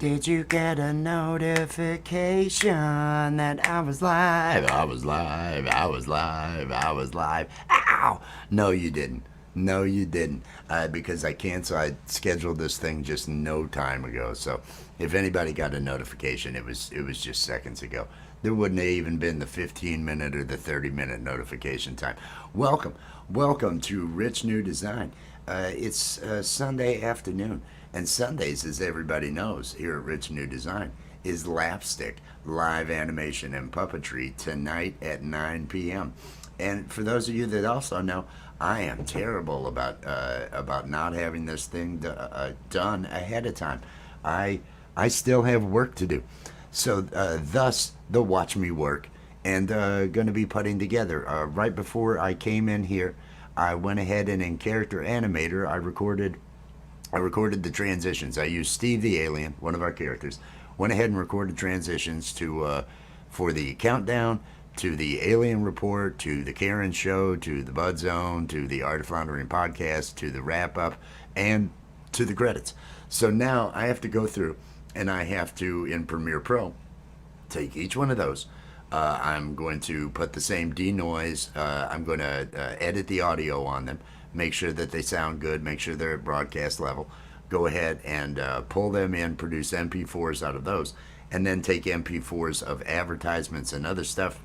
Did you get a notification that I was live? I was live. I was live. I was live. Ow! No, you didn't. No, you didn't. Because I canceled. I scheduled this thing just no time ago. So if anybody got a notification, it was just seconds ago. There wouldn't have even been the 15-minute or the 30-minute notification time. Welcome to Rich New Design. It's Sunday afternoon. And Sundays, as everybody knows, here at Rich New Design, is LAPStick, live animation and puppetry, tonight at 9 p.m. And for those of you that also know, I am terrible about not having this thing done ahead of time. I still have work to do. So thus, the watch me work, and going to be putting together. Right before I came in here, I went ahead and in Character Animator, I recorded the transitions. I used Steve the Alien, one of our characters, went ahead and recorded transitions to for the countdown, to the Alien Report, to the Karen Show, to the Bud Zone, to the Art of Floundering podcast, to the wrap up, and to the credits. So now I have to go through and I have to, in Premiere Pro, take each one of those. I'm going to put the same denoise. I'm going to edit the audio on them, make sure that they sound good, make sure they're at broadcast level. Go ahead and pull them in, produce MP4s out of those, and then take MP4s of advertisements and other stuff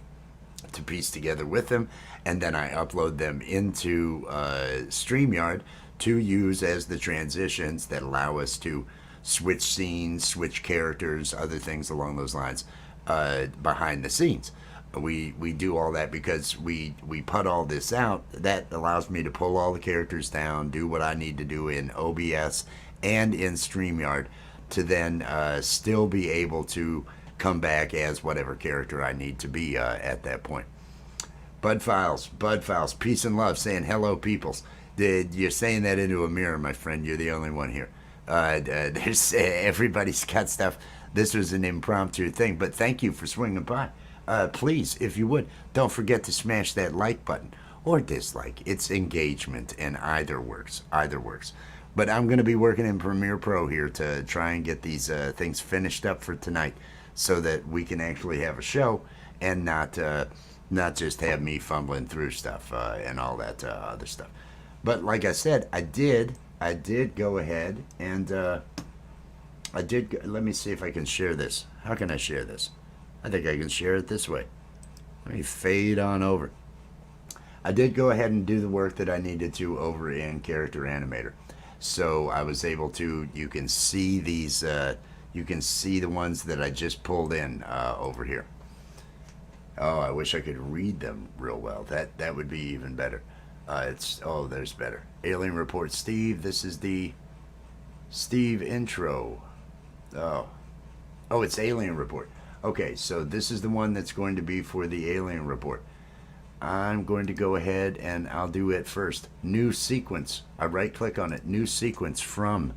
to piece together with them, and then I upload them into StreamYard to use as the transitions that allow us to switch scenes, switch characters, other things along those lines behind the scenes. We do all that because we put all this out. That allows me to pull all the characters down, do what I need to do in OBS and in StreamYard to then still be able to come back as whatever character I need to be at that point. Bud Files, peace and love, saying hello, peoples. You're saying that into a mirror, my friend. You're the only one here. There's everybody's got stuff. This was an impromptu thing, but thank you for swinging by. Please, if you would, don't forget to smash that like button or dislike. It's engagement, and either works. But I'm going to be working in Premiere Pro here to try and get these things finished up for tonight, so that we can actually have a show and not just have me fumbling through stuff and all that other stuff. But like I said, I did go ahead and let me see if I can share this. How can I share this? I think I can share it this way. Let me fade on over. I did go ahead and do the work that I needed to over in Character Animator. So I was able to, you can see these, you can see the ones that I just pulled in over here. Oh, I wish I could read them real well. That would be even better. There's better. Alien Report Steve. This is the Steve intro. Oh, it's Alien Report. Okay, so this is the one that's going to be for the Alien Report. I'm going to go ahead and I'll do it first. New sequence. I right click on it. New sequence from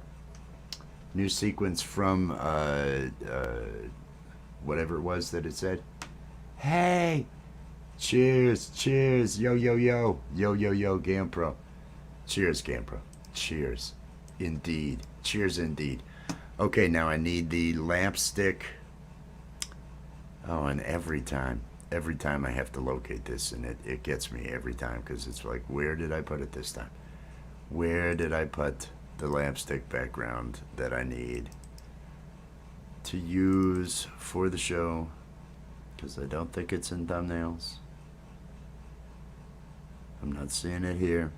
whatever it was that it said. Hey, cheers, yo, GamePro. Cheers, GamePro. Cheers, indeed. Cheers, indeed. Okay, now I need the LAPStick. Oh, and every time I have to locate this, and it gets me every time, because it's like, where did I put it this time? Where did I put the LAPStick background that I need to use for the show? Because I don't think it's in thumbnails. I'm not seeing it here.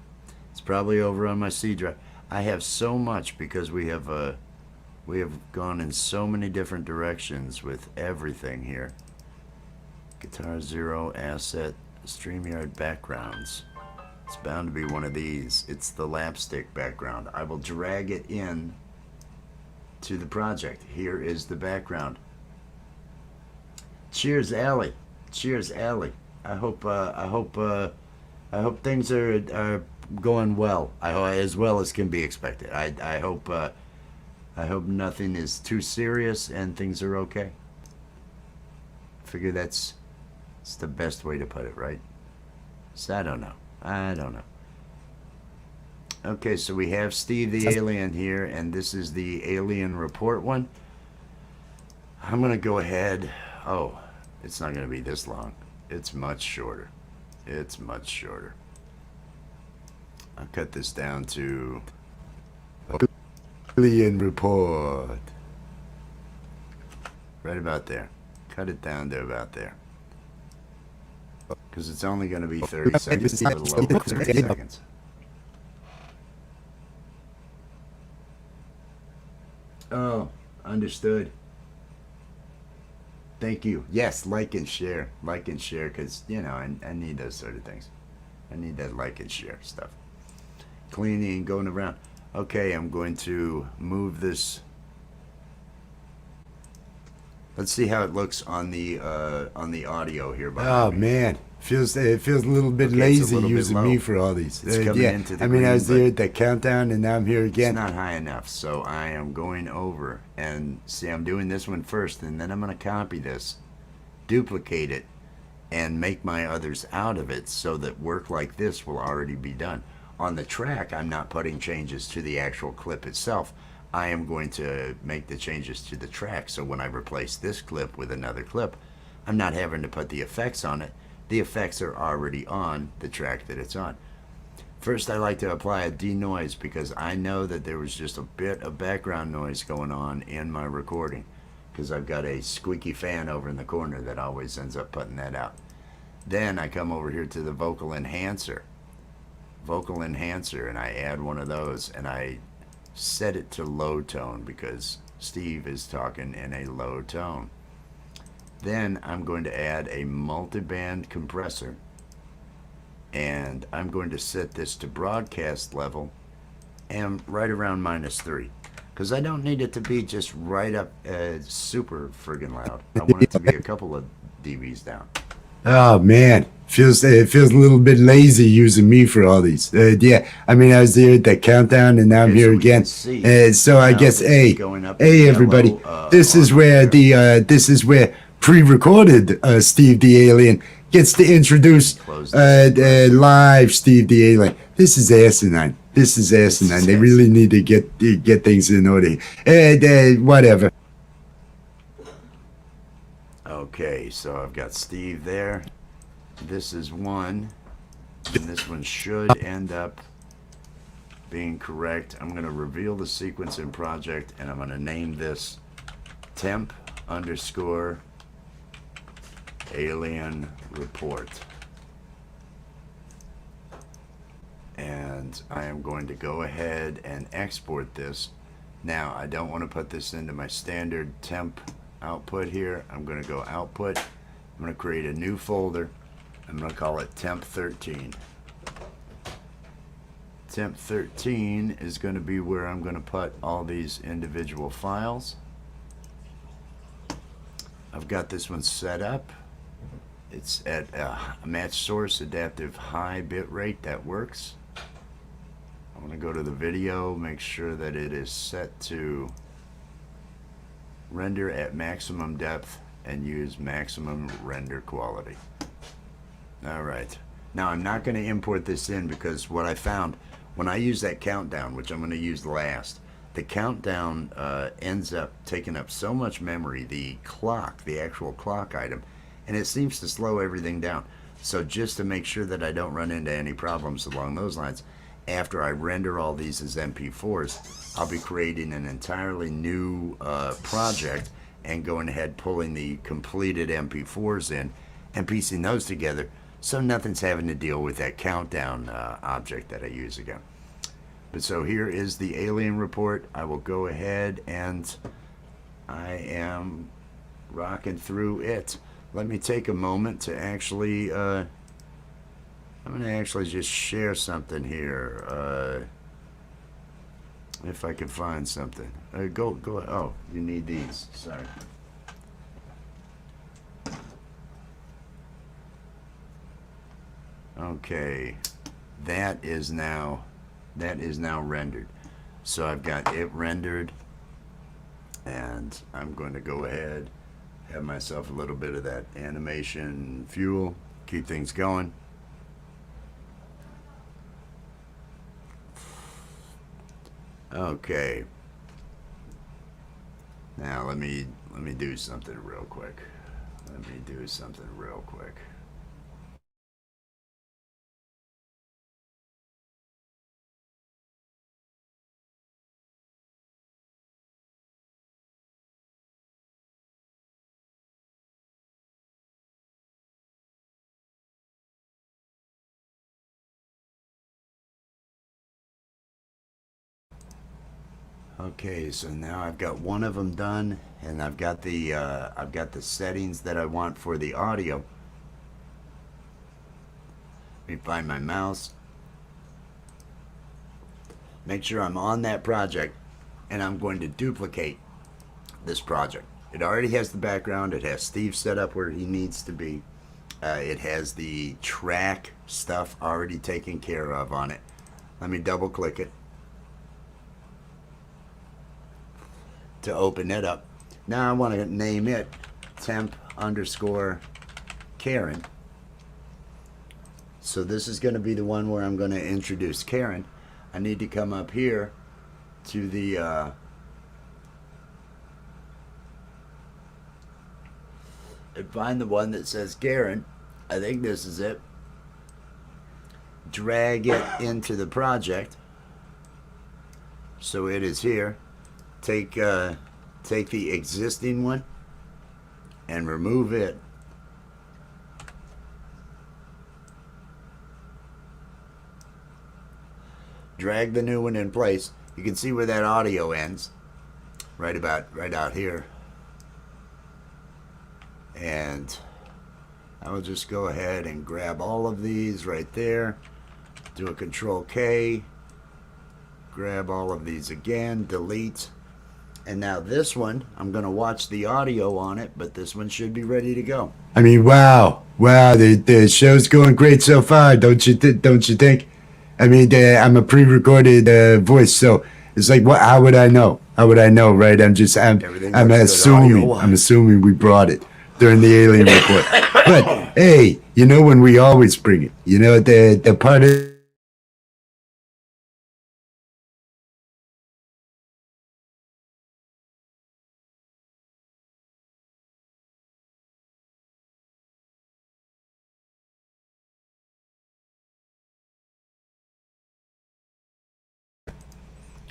It's probably over on my C drive. I have so much because we have gone in so many different directions with everything here. Guitar Zero, Asset, StreamYard backgrounds. It's bound to be one of these. It's the LAPStick background. I will drag it in to the project. Here is the background. Cheers, Allie. Cheers, Allie. I hope things are going well. As well as can be expected. I hope nothing is too serious and things are okay. I figure it's the best way to put it, right? So I don't know. Okay, so we have Steve the Alien here, and this is the Alien Report one. I'm going to go ahead. Oh, it's not going to be this long. It's much shorter. It's much shorter. I'll cut this down to Alien Report. Right about there. Cut it down to about there. Because it's only going to be 30 seconds. A little over 30 seconds. Oh, understood. Thank you. Yes, like and share. Like and share, because, you know, I need those sort of things. I need that like and share stuff. Cleaning, going around. Okay, I'm going to move this. Let's see how it looks on the audio here. Oh man, it feels a little bit lazy using me for all these. Yeah, I mean I was there at the countdown and now I'm here again. It's not high enough, so I am going over and see. I'm doing this one first, and then I'm going to copy this, duplicate it, and make my others out of it, so that work like this will already be done. On the track, I'm not putting changes to the actual clip itself. I am going to make the changes to the track, so when I replace this clip with another clip, I'm not having to put the effects on it. The effects are already on the track that it's on. First, I like to apply a denoise because I know that there was just a bit of background noise going on in my recording, because I've got a squeaky fan over in the corner that always ends up putting that out. Then I come over here to the vocal enhancer, and I add one of those, and I set it to low tone because Steve is talking in a low tone. Then I'm going to add a multiband compressor, and I'm going to set this to broadcast level and right around -3, because I don't need it to be just right up super friggin' loud. I want it to be a couple of dBs down. Oh man, it feels a little bit lazy using me for all these. Yeah, I mean I was there at the countdown and now I'm here again. So I guess hey everybody, this is where pre-recorded Steve the Alien gets to introduce live Steve the Alien. This is asinine. This is asinine. They really need to get things in order. Whatever. Okay, so I've got Steve there. This is one, and this one should end up being correct. I'm going to reveal the sequence in project, and I'm going to name this temp_alien report. And I am going to go ahead and export this. Now, I don't want to put this into my standard temp output here. I'm going to go output. I'm going to create a new folder. I'm going to call it temp13. Temp13 is going to be where I'm going to put all these individual files. I've got this one set up. It's at a match source adaptive high bit rate. That works. I'm going to go to the video, make sure that it is set to render at maximum depth and use maximum render quality. Alright, now I'm not going to import this in because what I found when I use that countdown, which I'm going to use last, the countdown ends up taking up so much memory, the clock, the actual clock item, and it seems to slow everything down. So just to make sure that I don't run into any problems along those lines, after I render all these as MP4s, I'll be creating an entirely new project and going ahead pulling the completed MP4s in and piecing those together, so nothing's having to deal with that countdown object that I use again. But so here is the alien report. I will go ahead and I am rocking through it. Let me take a moment to actually I'm going to actually just share something here, if I can find something. Go. Oh, you need these. Sorry. Okay, that is now rendered. So I've got it rendered, and I'm going to go ahead, have myself a little bit of that animation fuel, keep things going. Okay. Now let me do something real quick. Let me do something real quick. Okay, so now I've got one of them done, and I've got the settings that I want for the audio. Let me find my mouse. Make sure I'm on that project, and I'm going to duplicate this project. It already has the background. It has Steve set up where he needs to be. It has the track stuff already taken care of on it. Let me double click it to open it up. Now I want to name it temp underscore Karen. So this is going to be the one where I'm going to introduce Karen. I need to come up here to the and find the one that says Karen. I think this is it. Drag it into the project so it is here. Take the existing one and remove it. Drag the new one in place. You can see where that audio ends, right out here. And I will just go ahead and grab all of these right there. Do a Control K. Grab all of these again. Delete. And now this one, I'm going to watch the audio on it, but this one should be ready to go. I mean, wow, the show's going great so far, don't you think? I mean, I'm a pre-recorded voice, so it's like, what? How would I know? How would I know, right? I'm assuming we brought it during the alien report. But hey, you know when we always bring it. You know the part of.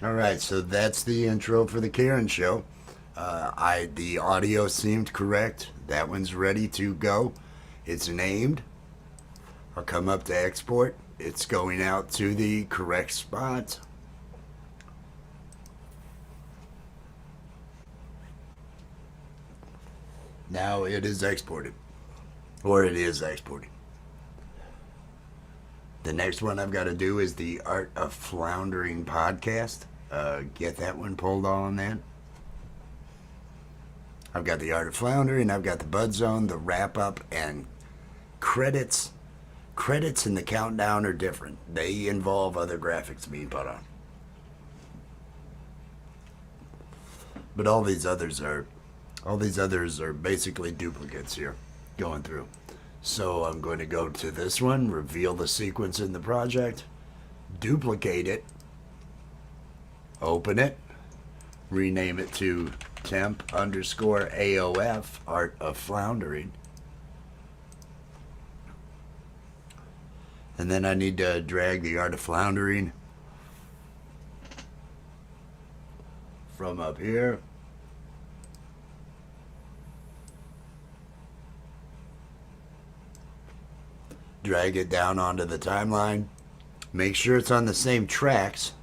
All right, so that's the intro for the Karen show. The audio seemed correct. That one's ready to go. It's named. I'll come up to export. It's going out to the correct spot. Now it is exported, or it is exporting. The next one I've got to do is the Art of Floundering podcast. Get that one pulled on that. I've got the Art of Floundering, I've got the Bud Zone, the wrap up, and credits. Credits and the countdown are different. They involve other graphics being put on. But all these others are basically duplicates here going through. So I'm going to go to this one, reveal the sequence in the project, duplicate it, open it, rename it to temp underscore AOF, Art of Floundering. And then I need to drag the Art of Floundering from up here. Drag it down onto the timeline. Make sure it's on the same tracks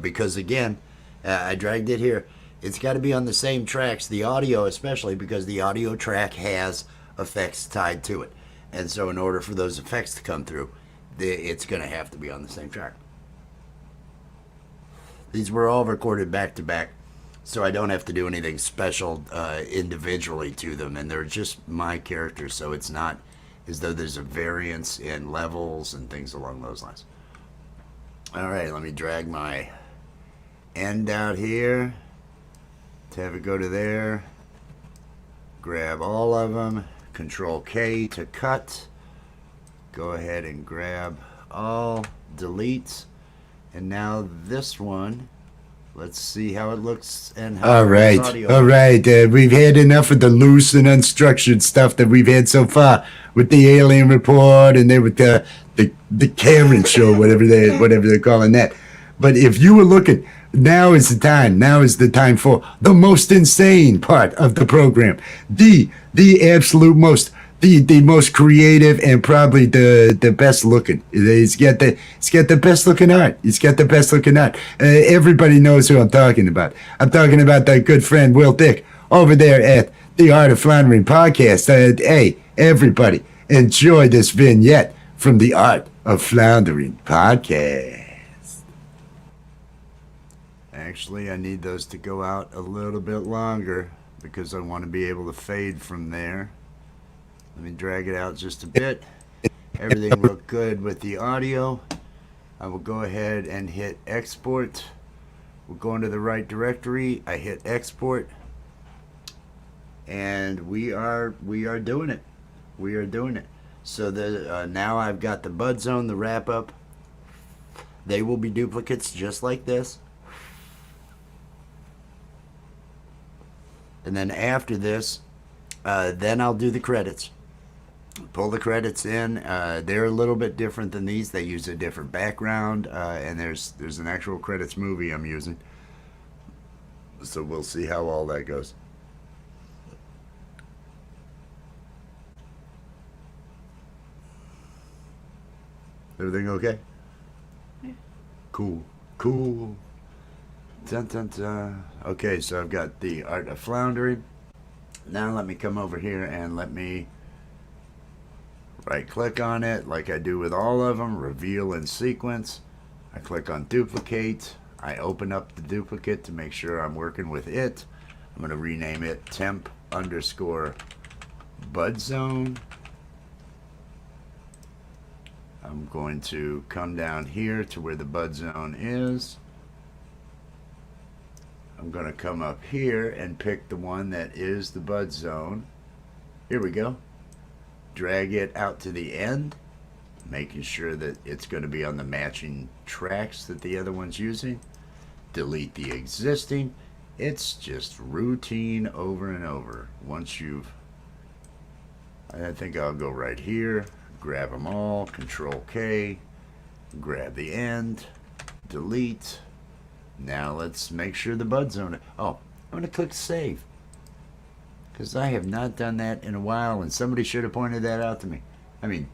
because again, I dragged it here. It's got to be on the same tracks, the audio especially, because the audio track has effects tied to it. And so in order for those effects to come through, it's going to have to be on the same track. These were all recorded back to back, so I don't have to do anything special individually to them. And they're just my characters, so it's not as though there's a variance in levels and things along those lines. All right, let me drag my end out here to have it go to there. Grab all of them. Control K to cut. Go ahead and grab all. Delete. And now this one Let's see how it looks and how All right, audio. all right. We've had enough of the loose and unstructured stuff that we've had so far with the alien report and then with the Karen show, whatever they're calling that. But if you were looking, now is the time. Now is the time for the most insane part of the program, the absolute most. The most creative and probably the best looking. It's got the best looking art. It's got the best looking art. Everybody knows who I'm talking about. I'm talking about that good friend Will Dick over there at the Art of Floundering podcast. Hey, everybody, enjoy this vignette from the Art of Floundering podcast. Actually, I need those to go out a little bit longer because I want to be able to fade from there. Let me drag it out just a bit. Everything looked good with the audio. I will go ahead and hit export. We'll go into the right directory. I hit export. And we are doing it. We are doing it. So now I've got the bud zone, the wrap up. They will be duplicates just like this. And then after this, then I'll do the credits. Pull the credits in. They're a little bit different than these. They use a different background, and there's an actual credits movie I'm using. So we'll see how all that goes. Everything okay? Yeah. Cool. Cool. Dun, dun, dun. Okay, so I've got the Art of Floundering. Now let me come over here and let me right click on it like I do with all of them. Reveal in sequence. I click on duplicate. I open up the duplicate to make sure I'm working with it. I'm going to rename it temp underscore bud zone. I'm going to come down here to where the bud zone is. I'm going to come up here and pick the one that is the bud zone. Here we go. Drag it out to the end, making sure that it's going to be on the matching tracks that the other one's using. Delete the existing. It's just routine over and over. Once you've, I think I'll go right here, grab them all, Control K, grab the end, delete. Now let's make sure the bud zone. Oh, I'm going to click save, because I have not done that in a while, and somebody should have pointed that out to me. I mean,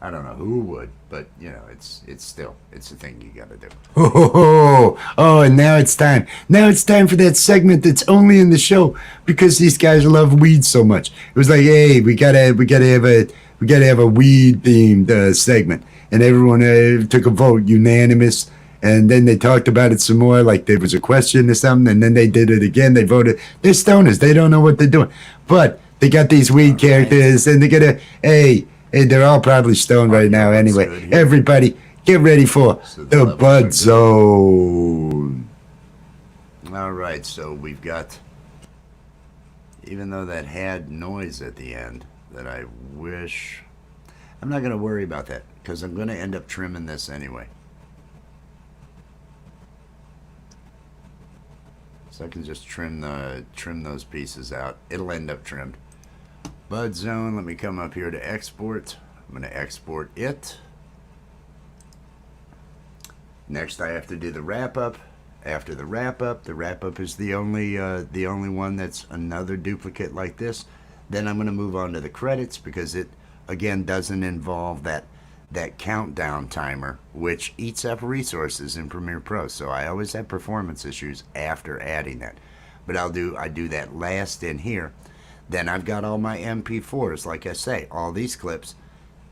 I don't know who would, but it's a thing you got to do. Oh, and now it's time. Now it's time for that segment that's only in the show because these guys love weed so much. It was like, hey, we gotta have a weed themed segment, and everyone took a vote, unanimous. And then they talked about it some more, like there was a question or something, and then they did it again. They voted. They're stoners. They don't know what they're doing. But they got these weed characters, and they get hey, they're all probably stoned right now anyway. Everybody, get ready for the Bud Zone. All right, so we've got, even though that had noise at the end that I wish, I'm not going to worry about that because I'm going to end up trimming this anyway. So I can just trim those pieces out. It'll end up trimmed. Bud zone, let me come up here to export. I'm going to export it. Next I have to do the wrap up. After the wrap up is the only one that's another duplicate like this. Then I'm going to move on to the credits because it again doesn't involve that countdown timer, which eats up resources in Premiere Pro. So I always have performance issues after adding that. But I do that last in here. Then I've got all my MP4s, like I say, all these clips.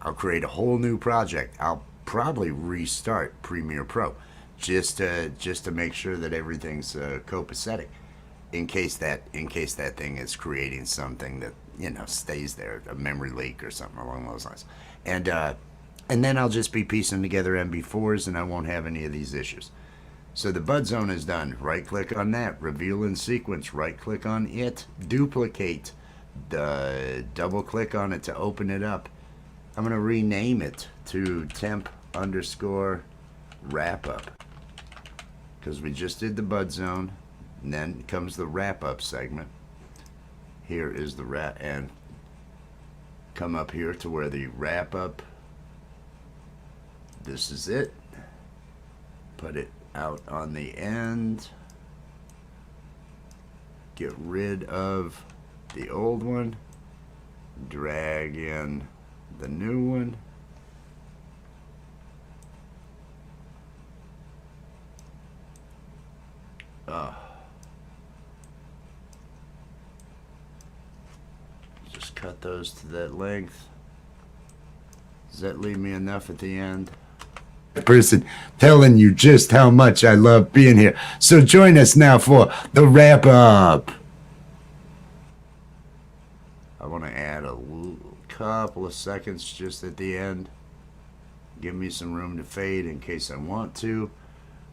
I'll create a whole new project. I'll probably restart Premiere Pro just to make sure that everything's copacetic in case that thing is creating something that stays there, a memory leak or something along those lines. And then I'll just be piecing together MB4s and I won't have any of these issues. So the bud zone is done. Right click on that, reveal in sequence, right click on it, duplicate, double click on it to open it up. I'm going to rename it to temp underscore wrap up. because we just did the bud zone, and then comes the wrap-up segment. Here is the wrap, and come up here to where the wrap-up, this is it. Put it out on the end. Get rid of the old one. Drag in the new one. Just cut those to that length. Does that leave me enough at the end? Person telling you just how much I love being here. So join us now for the wrap up. I want to add a couple of seconds just at the end. Give me some room to fade in case I want to.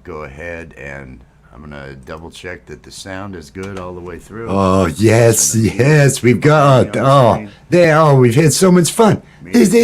Go ahead, and I'm going to double check that the sound is good all the way through. Oh, yes, yes. We've got, we've had so much fun. This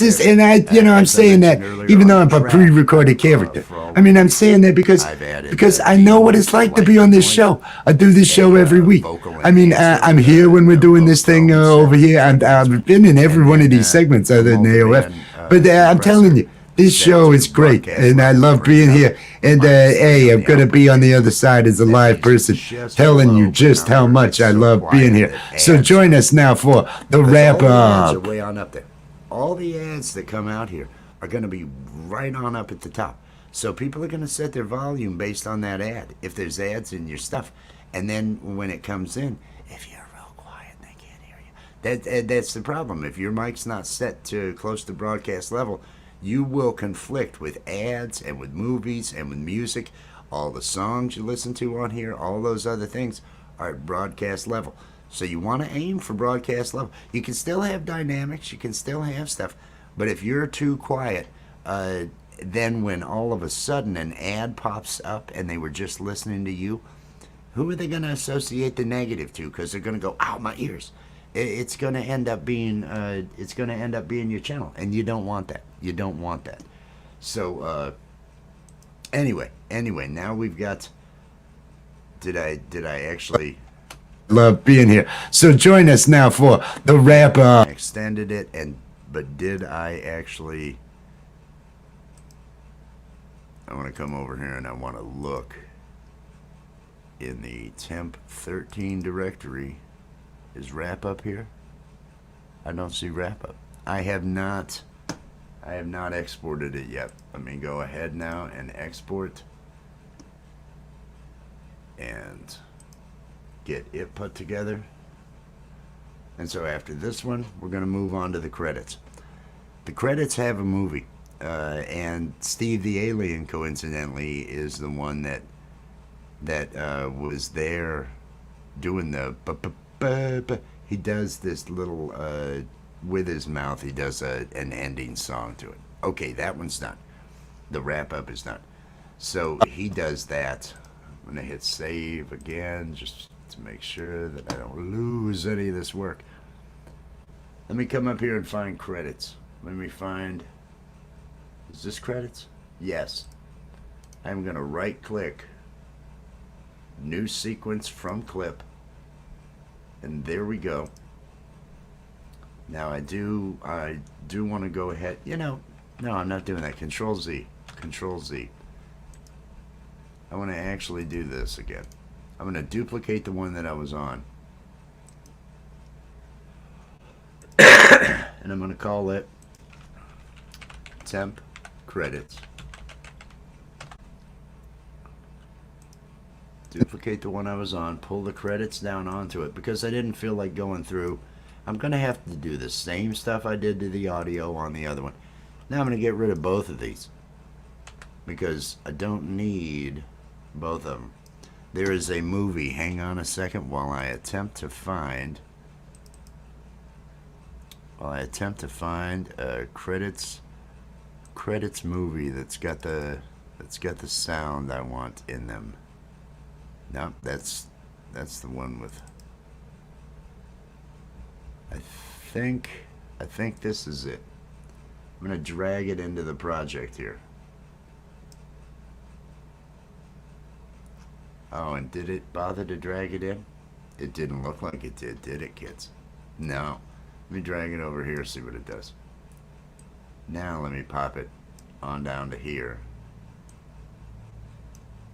is, and I'm saying that even though I'm a pre-recorded character. I mean, I'm saying that because I know what it's like to be on this show. I do this show every week. I mean, I'm here when we're doing this thing over here. I've been in every one of these segments other than AOF. But I'm telling you, this show is great, and I love being here. And hey, I'm gonna be on the other side as a live person, telling you just how much I love being here. So join us now for the wrap up. Way on up there. All the ads that come out here are gonna be right on up at the top. So people are gonna set their volume based on that ad. If there's ads in your stuff, and then when it comes in, if you're real quiet, they can't hear you. That's the problem. If your mic's not set to close to broadcast level, you will conflict with ads and with movies and with music. All the songs you listen to on here, all those other things are at broadcast level. So you want to aim for broadcast level. You can still have dynamics, you can still have stuff, but if you're too quiet, then when all of a sudden an ad pops up and they were just listening to you, who are they going to associate the negative to? Because they're going to go, "Ow, my ears." It's going to end up being your channel, and you don't want that. You don't want that. So anyway, now we've got. Did I actually love being here? So join us now for the wrap up. Extended it, but did I actually? I want to come over here and I want to look in the temp 13 directory. Is wrap up here? I don't see wrap up. I have not exported it yet. Let me go ahead now and export and get it put together. And so after this one, we're going to move on to the credits. The credits have a movie, and Steve the Alien, coincidentally, is the one that was there doing the. He does this little with his mouth. He does an ending song to it. Okay, that one's done. The wrap up is done. So he does that. I'm gonna hit save again just to make sure that I don't lose any of this work. Let me come up here and find credits. Let me find. Is this credits? Yes. I'm gonna right click. New sequence from clip. And there we go. Now I do want to go ahead. No, I'm not doing that. Control Z. Control Z. I want to actually do this again. I'm going to duplicate the one that I was on. And I'm going to call it temp credits. Duplicate the one I was on, pull the credits down onto it because I didn't feel like going through. I'm going to have to do the same stuff I did to the audio on the other one. Now I'm going to get rid of both of these because I don't need both of them. There is a movie. Hang on a second while I attempt to find a credits movie that's got the sound I want in them. No, that's the one with. I think this is it. I'm gonna drag it into the project here. Oh, and did it bother to drag it in? It didn't look like it did it, kids? No. Let me drag it over here, see what it does. Now let me pop it on down to here.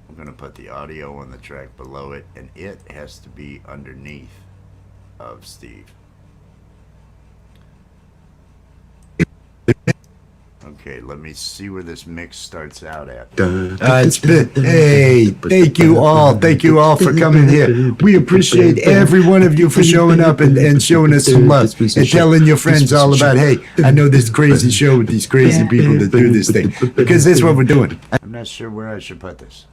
I'm going to put the audio on the track below it, and it has to be underneath of Steve. Okay, let me see where this mix starts out at. Hey, thank you all. Thank you all for coming here. We appreciate every one of you for showing up and showing us some love and telling your friends all about, hey, I know this crazy show with these crazy people that do this thing. Because that's what we're doing. I'm not sure where I should put this.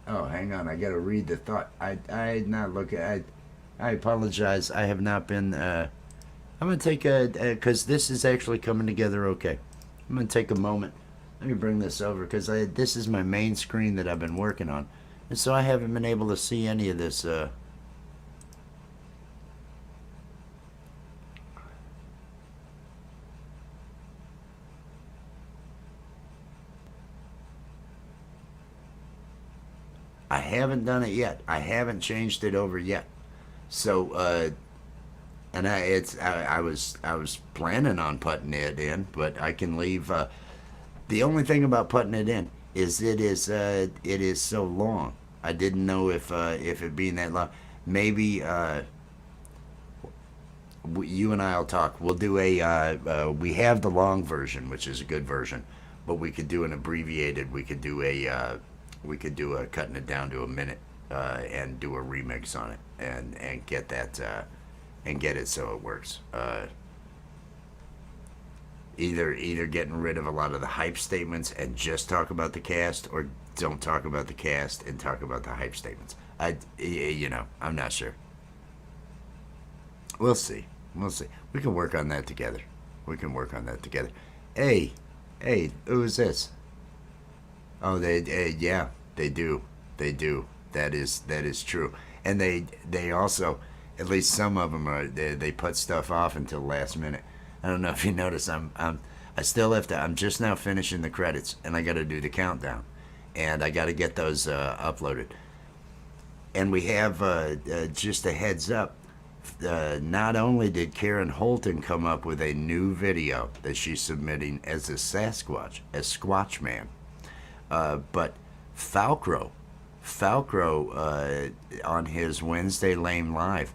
Oh, hang on. I gotta read the thought. I not look at. I apologize. I have not been. I'm gonna take because this is actually coming together okay. I'm gonna take a moment. Let me bring this over because this is my main screen that I've been working on, and so I haven't been able to see any of this. I haven't done it yet. I haven't changed it over yet. So, and I was planning on putting it in, but I can leave. The only thing about putting it in is it is so long. I didn't know if it being that long, maybe you and I'll talk. We'll do we have the long version, which is a good version, but we could do an abbreviated. We could do a cutting it down to a minute and do a remix on it and get that and get it so it works. Either getting rid of a lot of the hype statements and just talk about the cast, or don't talk about the cast and talk about the hype statements. I'm not sure. We'll see. We can work on that together. Hey, who is this? Oh, they do. That is true. And they also, at least some of them they put stuff off until last minute. I don't know if you notice. I still have to. I'm just now finishing the credits, and I got to do the countdown, and I got to get those uploaded. And we have just a heads up. Not only did Karen Holton come up with a new video that she's submitting as a Sasquatch, as Squatch Man, but Falcro on his Wednesday Lame Live,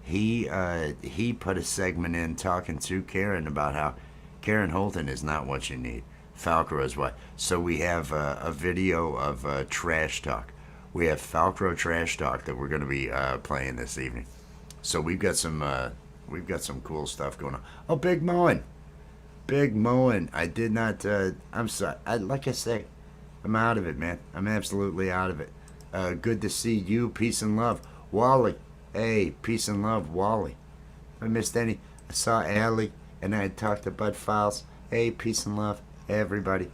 he put a segment in talking to Karen about how Karen Holton is not what you need. Falcro is what. So we have a video of trash talk. We have Falcro trash talk that we're going to be playing this evening. So we've got some cool stuff going on. Oh, Big Moen. I did not. I'm sorry. Like I say, I'm out of it, man. I'm absolutely out of it. Good to see you. Peace and love, Wally. Hey, peace and love, Wally. If I missed any, I saw Allie, and I had talked to Bud Files. Hey, peace and love, everybody.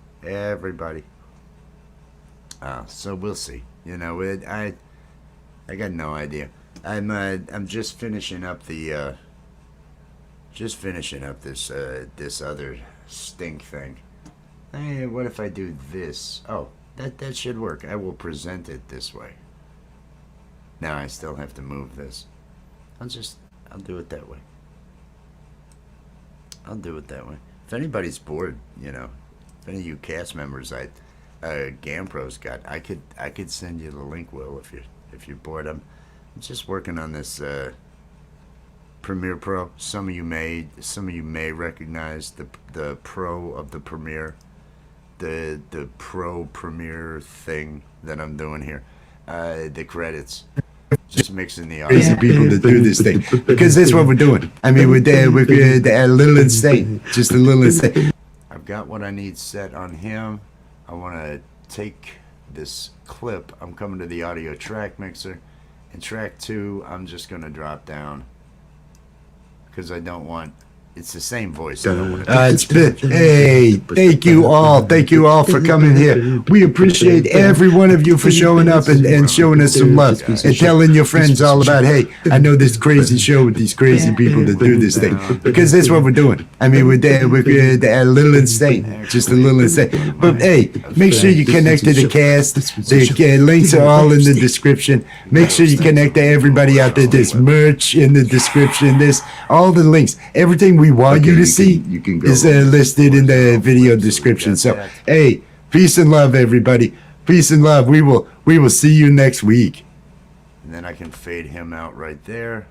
So we'll see. I got no idea. I'm just finishing up the this other stink thing. Hey, what if I do this? Oh, that should work. I will present it this way. Now I still have to move this. I'll do it that way. If anybody's bored, if any of you cast members Gampro's got, I could send you the link, Will, if you're bored. I'm just working on this Premiere Pro. Some of you may recognize the Pro of the Premiere, the Pro Premiere thing that I'm doing here. The credits, just mixing the audio. Crazy people that do this thing. Because that's what we're doing. I mean, we're a little insane. Just a little insane. I've got what I need set on him. I want to take this clip. I'm coming to the audio track mixer. And track 2, I'm just going to drop down because I don't want It's the same voice. I don't want Hey, thank you all. Thank you all for coming here. We appreciate every one of you for showing up and showing us some love and telling your friends all about, hey, I know this crazy show with these crazy people that do this thing. Because that's what we're doing. I mean, we're a little insane. Just a little insane. But hey, make sure you connect to the cast. The links are all in the description. Make sure you connect to everybody out there. There's merch in the description. There's all the links. Everything we want you to see is listed in the video description. So, hey, peace and love, everybody. Peace and love. We will see you next week. And then I can fade him out right there.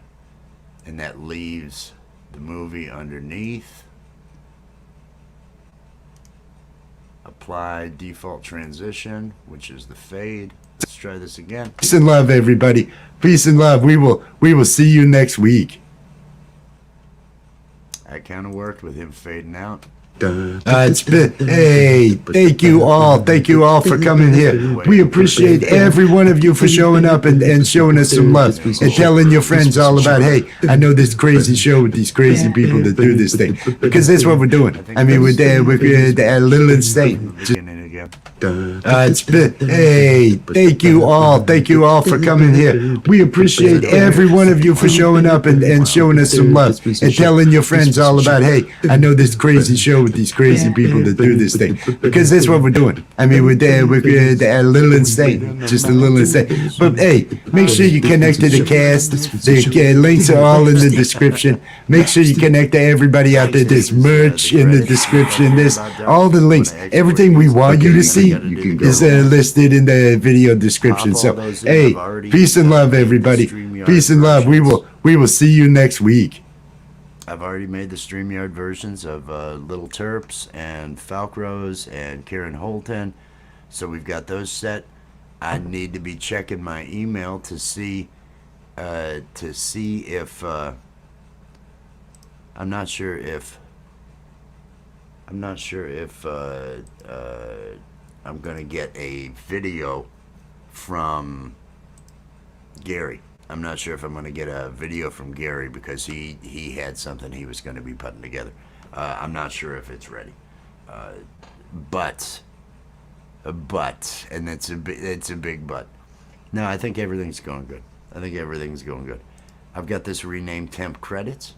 And that leaves the movie underneath. Apply default transition, which is the fade. Let's try this again. Peace and love, everybody. Peace and love. We will see you next week. That kind of worked with him fading out. Hey, thank you all. Thank you all for coming here. We appreciate every one of you for showing up and showing us some love and telling your friends all about, hey, I know this crazy show with these crazy people that do this thing. Because that's what we're doing. I mean, we're a little insane. Hey, thank you all. Thank you all for coming here. We appreciate every one of you for showing up and showing us some love and telling your friends all about, hey, I know this crazy show with these crazy people that do this thing. Because that's what we're doing. I mean, we're a little insane. Just a little insane. But hey, make sure you connect to the cast. The links are all in the description. Make sure you connect to everybody out there. There's merch in the description. There's all the links. Everything we want you to see is listed in the video description. So, hey, peace and love, everybody. Peace and love. We will see you next week. I've already made the StreamYard versions of Little Terps and Falkrose and Karen Holton. So we've got those set. I need to be checking my email to see if I'm not sure if I'm gonna get a video from Gary. I'm not sure if I'm gonna get a video from Gary because he had something he was gonna be putting together. I'm not sure if it's ready, but and it's a big but. No, I think everything's going good. I've got this renamed temp credits.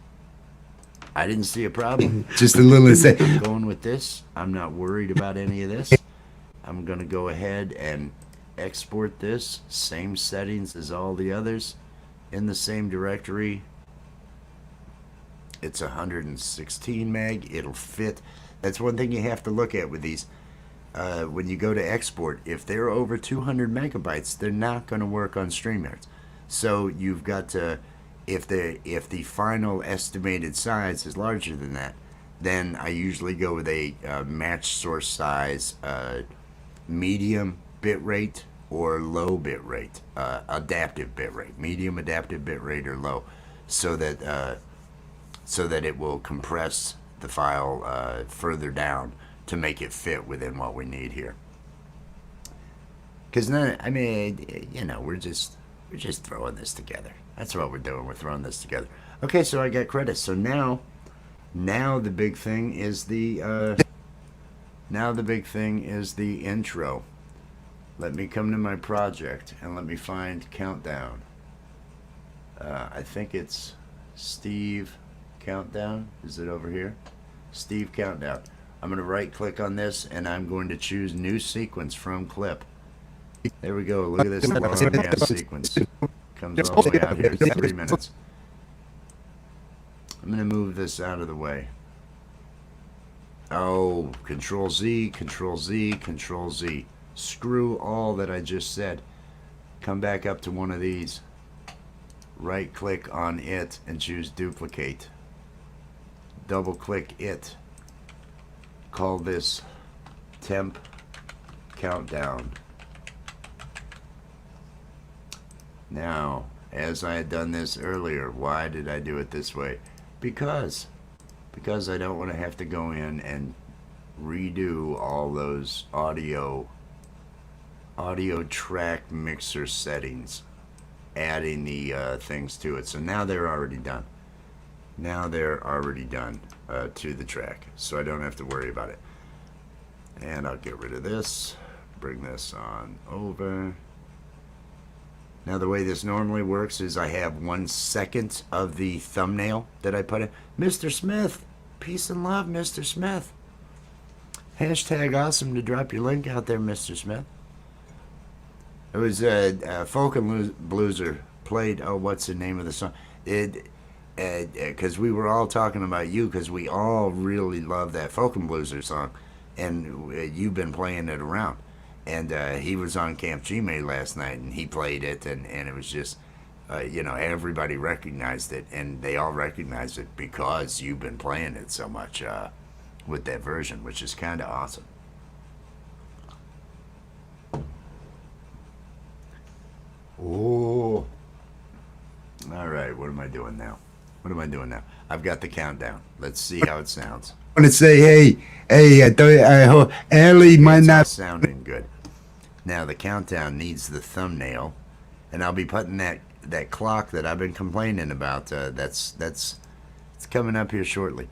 I didn't see a problem. Just a little insane. I'm going with this. I'm not worried about any of this. I'm going to go ahead and export this. Same settings as all the others. In the same directory. It's 116 meg. It'll fit. That's one thing you have to look at with these. When you go to export, if they're over 200 megabytes, they're not going to work on StreamYard. So you've got to... If the final estimated size is larger than that, then I usually go with a match source size, medium bit rate or low bit rate, adaptive bit rate, medium adaptive bit rate or low, so that it will compress the file further down to make it fit within what we need here. Because I mean, you know, we're just throwing this together. That's what we're doing. We're throwing this together. Okay, so I got credits. So now the big thing is the intro. Let me come to my project and let me find Countdown. I think it's Steve Countdown. Is it over here? Steve Countdown. I'm going to right click on this and I'm going to choose New Sequence from Clip. There we go. Look at this long ass sequence. Comes all the way out here. It's 3 minutes. I'm going to move this out of the way. Oh, Control Z, Control Z, Control Z. Screw all that I just said. Come back up to one of these. Right click on it and choose Duplicate. Double click it. Call this Temp Countdown. Now, as I had done this earlier, why did I do it this way? Because I don't want to have to go in and redo all those audio track mixer settings, adding the things to it. So now they're already done. Now they're already done to the track, so I don't have to worry about it. And I'll get rid of this, bring this on over. Now the way this normally works is I have 1 second of the thumbnail that I put in. Mr. Smith, peace and love, Mr. Smith. Hashtag awesome to drop your link out there, Mr. Smith. It was Folk and Blueser played, oh, what's the name of the song? Because we were all talking about you, because we all really love that Folk and Blueser song, and you've been playing it around. And he was on Camp Gmail last night, and he played it, and it was just, everybody recognized it, and they all recognized it because you've been playing it so much with that version, which is kind of awesome. Oh. All right, what am I doing now? What am I doing now? I've got the countdown. Let's see how it sounds. I want to say, hey, I hope Ellie might It's not not. sounding good. Now the countdown needs the thumbnail, and I'll be putting that clock that I've been complaining about. That's it's coming up here shortly.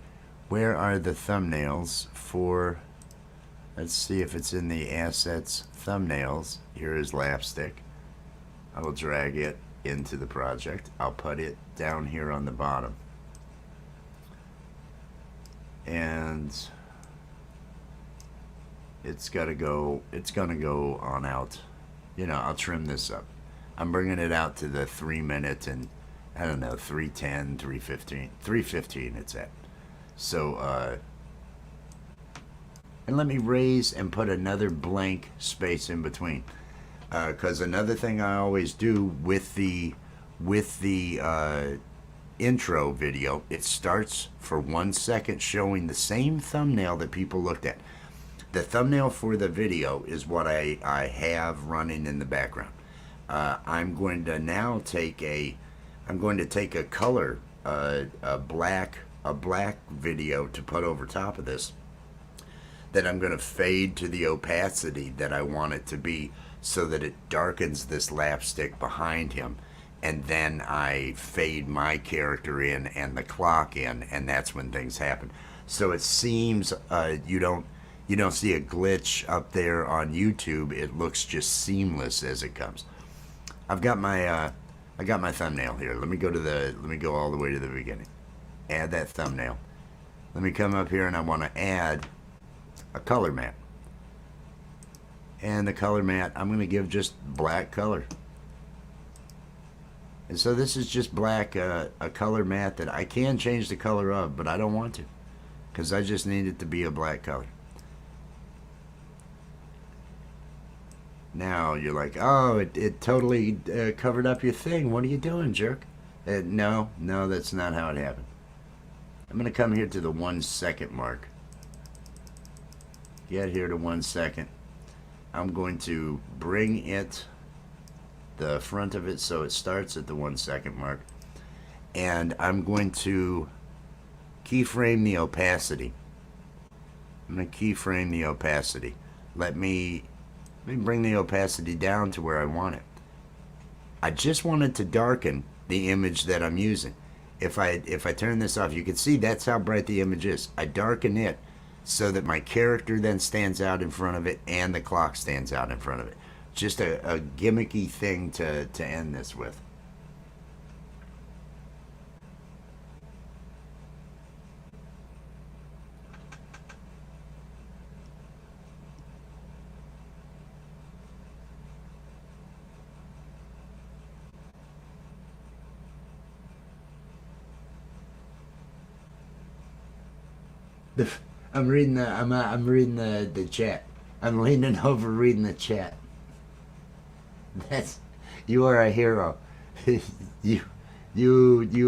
Where are the thumbnails for? Let's see if it's in the assets thumbnails. Here is LAPStick. I will drag it into the project. I'll put it down here on the bottom, and it's gonna go on out. I'll trim this up. I'm bringing it out to the 3 minute and I don't know, 3:10, 3:15, 3:15 it's at. So and let me raise and put another blank space in between, because another thing I always do with the intro video, it starts for 1 second showing the same thumbnail that people looked at. The thumbnail for the video is what I have running in the background. I'm going to now take a color, a black video to put over top of this, that I'm going to fade to the opacity that I want it to be, so that it darkens this LAPStick behind him, and then I fade my character in and the clock in, and that's when things happen. So it seems you don't see a glitch up there on YouTube. It looks just seamless as it comes. I've got my thumbnail here. Let me go all the way to the beginning. Add that thumbnail. Let me come up here, and I want to add a color matte. And the color matte, I'm going to give just black color. And so this is just black, a color matte that I can change the color of, but I don't want to, because I just need it to be a black color. Now you're like, oh, it totally covered up your thing. What are you doing, jerk? No, that's not how it happened. I'm going to come here to the 1 second mark. Get here to 1 second. I'm going to bring the front of it so it starts at the 1 second mark. And I'm going to keyframe the opacity. I'm going to keyframe the opacity. Let me bring the opacity down to where I want it. I just want it to darken the image that I'm using. If I turn this off, you can see that's how bright the image is. I darken it so that my character then stands out in front of it and the clock stands out in front of it. Just a gimmicky thing to end this with. I'm reading the chat. I'm leaning over reading the chat. You are a hero. you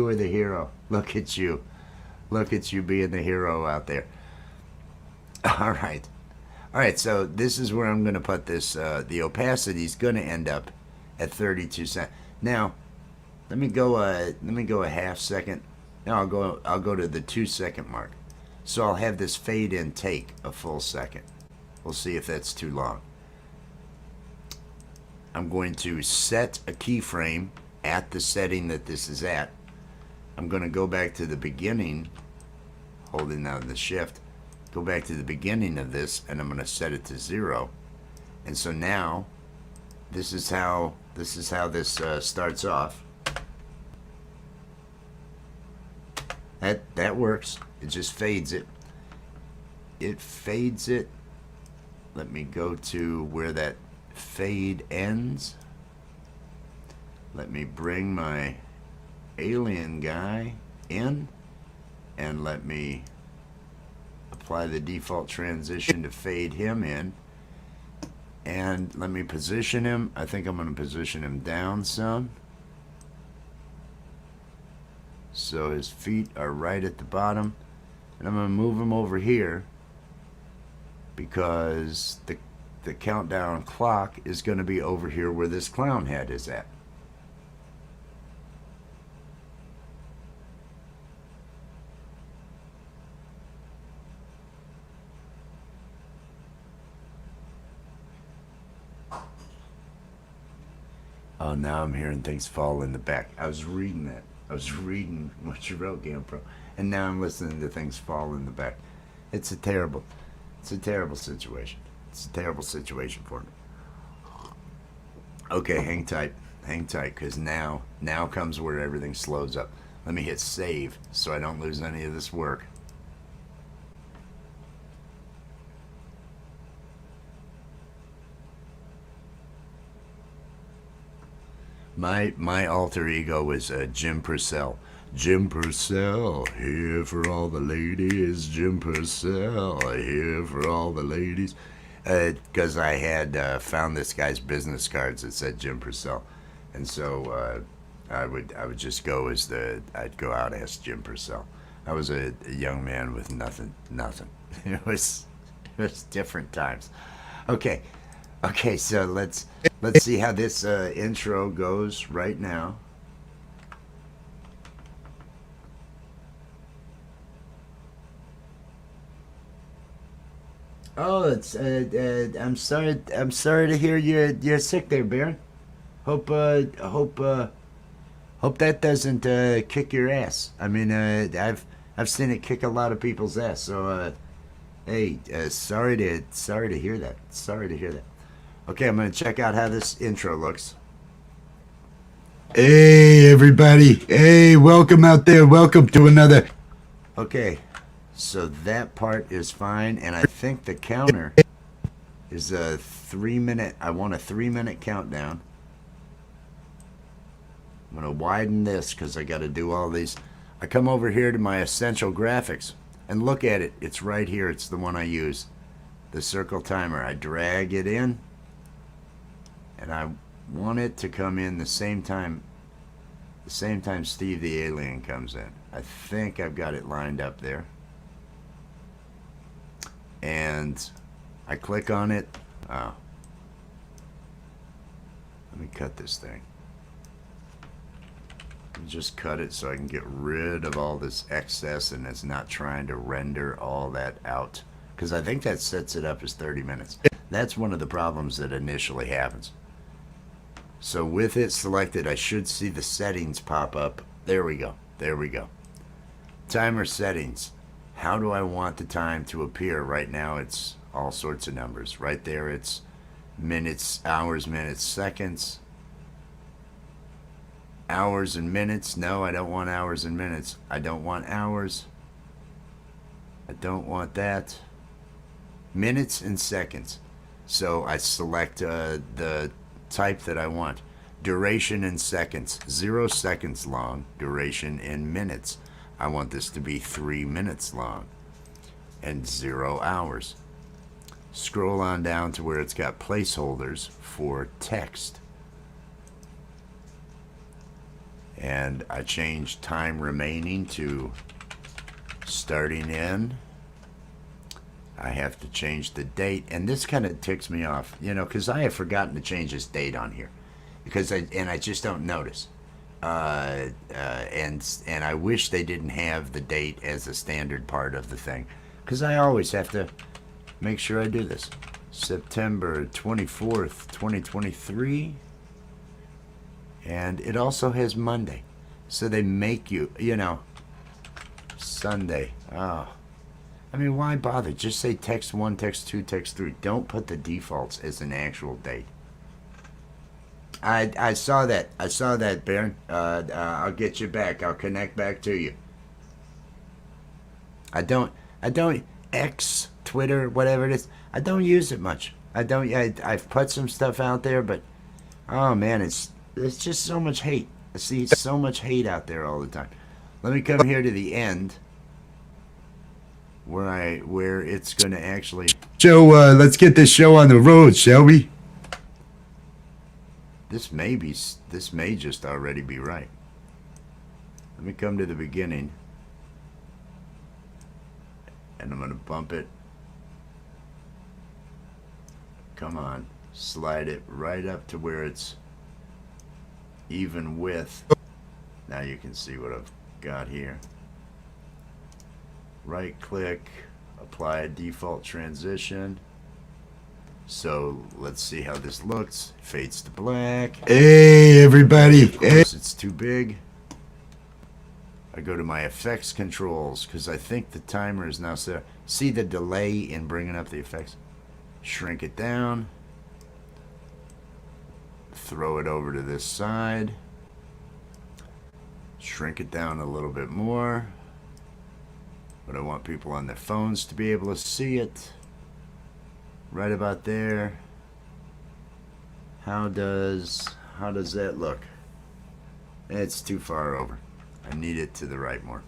are the hero. Look at you. Look at you being the hero out there. All right. So this is where I'm going to put this. The opacity is going to end up at 32 cents. Now, let me go a half second. Now I'll go to the 2 second mark. So I'll have this fade in take a full second. We'll see if that's too long. I'm going to set a keyframe at the setting that this is at, I'm going to go back to the beginning, holding down the shift, go back to the beginning of this, and I'm going to set it to 0. And so now, this is how this starts off. That works. It just fades it. It fades it. Let me go to where that fade ends. Let me bring my alien guy in, and let me apply the default transition to fade him in, and let me position him. I think I'm going to position him down some, so his feet are right at the bottom, and I'm going to move him over here because the countdown clock is going to be over here where this clown head is at. Oh, now I'm hearing things fall in the back. I was reading that. I was reading what you wrote, GamePro, and now I'm listening to things fall in the back. It's a terrible situation. It's a terrible situation for me. Okay, hang tight, because now comes where everything slows up. Let me hit save so I don't lose any of this work. My alter ego was Jim Purcell. Jim Purcell, here for all the ladies. Jim Purcell, here for all the ladies. Because I had found this guy's business cards that said Jim Purcell, and so I would just go as I'd go out as Jim Purcell. I was a young man with nothing. It was different times. Okay, so let's see how this intro goes right now. Oh, it's I'm sorry to hear you're sick there, Baron. Hope that doesn't kick your ass. I mean, I've seen it kick a lot of people's ass. So hey, sorry to hear that. Sorry to hear that. Okay, I'm gonna check out how this intro looks. Hey, everybody. Hey, welcome out there. Welcome to another. Okay, so that part is fine, and I think the counter is a 3-minute. I want a 3-minute countdown. I'm gonna widen this because I got to do all these. I come over here to my essential graphics and look at it. It's right here. It's the one I use, the circle timer. I drag it in, and I want it to come in the same time Steve the Alien comes in. I think I've got it lined up there. And I click on it. Oh. Let me cut this thing. Just cut it so I can get rid of all this excess and it's not trying to render all that out. Because I think that sets it up as 30 minutes. That's one of the problems that initially happens. So with it selected, I should see the settings pop up. There we go. There we go. Timer settings. How do I want the time to appear? Right now it's all sorts of numbers. Right there it's minutes, hours, minutes, seconds. Hours and minutes. No, I don't want hours and minutes. I don't want hours. I don't want that. Minutes and seconds. So I select the type that I want. Duration in seconds. 0 seconds long. Duration in minutes. I want this to be 3 minutes long. And 0 hours. Scroll on down to where it's got placeholders for text. And I changed time remaining to starting in. I have to change the date, and this kind of ticks me off, you know, because I have forgotten to change this date on here, because I just don't notice, and I wish they didn't have the date as a standard part of the thing, because I always have to make sure I do this. September 24th, 2023, and it also has Monday, So they make you, you know, Sunday. Oh. I mean, why bother? Just say text 1, text 2, text 3. Don't put the defaults as an actual date. I saw that. I saw that, Baron. I'll get you back. I'll connect back to you. I don't X, Twitter, whatever it is. I don't use it much. I've put some stuff out there, but oh man, it's just so much hate. I see so much hate out there all the time. Let me come here to the end where it's going to actually show. Let's get this show on the road, shall we? This may just already be right. Let me come to the beginning. And I'm going to bump it. Come on. Slide it right up to where it's even with. Now you can see what I've got here. Right click. Apply a default transition. So let's see how this looks. Fades to black. Hey, everybody. Of course, it's too big. I go to my effects controls because I think the timer is now set. See the delay in bringing up the effects? Shrink it down. Throw it over to this side. Shrink it down a little bit more. But I want people on their phones to be able to see it. Right about there. How does that look? It's too far over. I need it to the right more.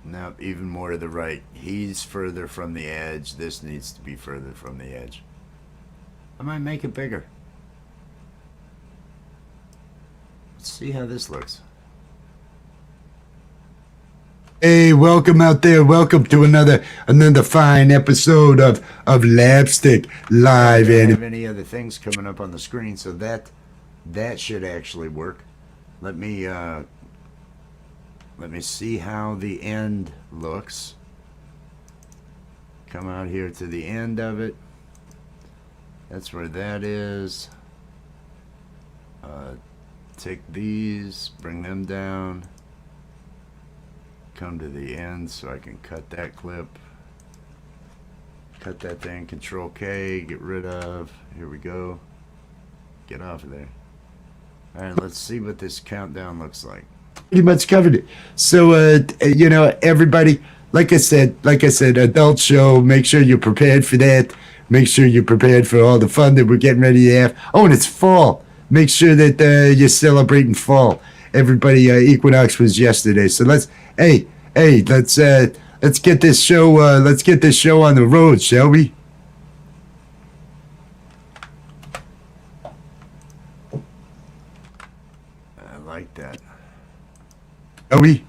Now even more to the right. He's further from the edge. This needs to be further from the edge. I might make it bigger. Let's see how this looks. Hey, welcome out there. Welcome to another fine episode of LAPStick Live. I don't And have any other things coming up on the screen, so that should actually work. Let me see how the end looks. Come out here to the end of it. That's where that is. Take these, bring them down. Come to the end so I can cut that clip. Cut that thing, Control K, get rid of. Here we go. Get off of there. Alright, let's see what this countdown looks like. pretty much covered it. So, everybody, like I said, adult show. Make sure you're prepared for that. Make sure you're prepared for all the fun that we're getting ready to have. Oh, and it's fall. Make sure that you're celebrating fall. Everybody, Equinox was yesterday, so let's get this show. Let's get this show on the road, shall we? I like that. Shall we?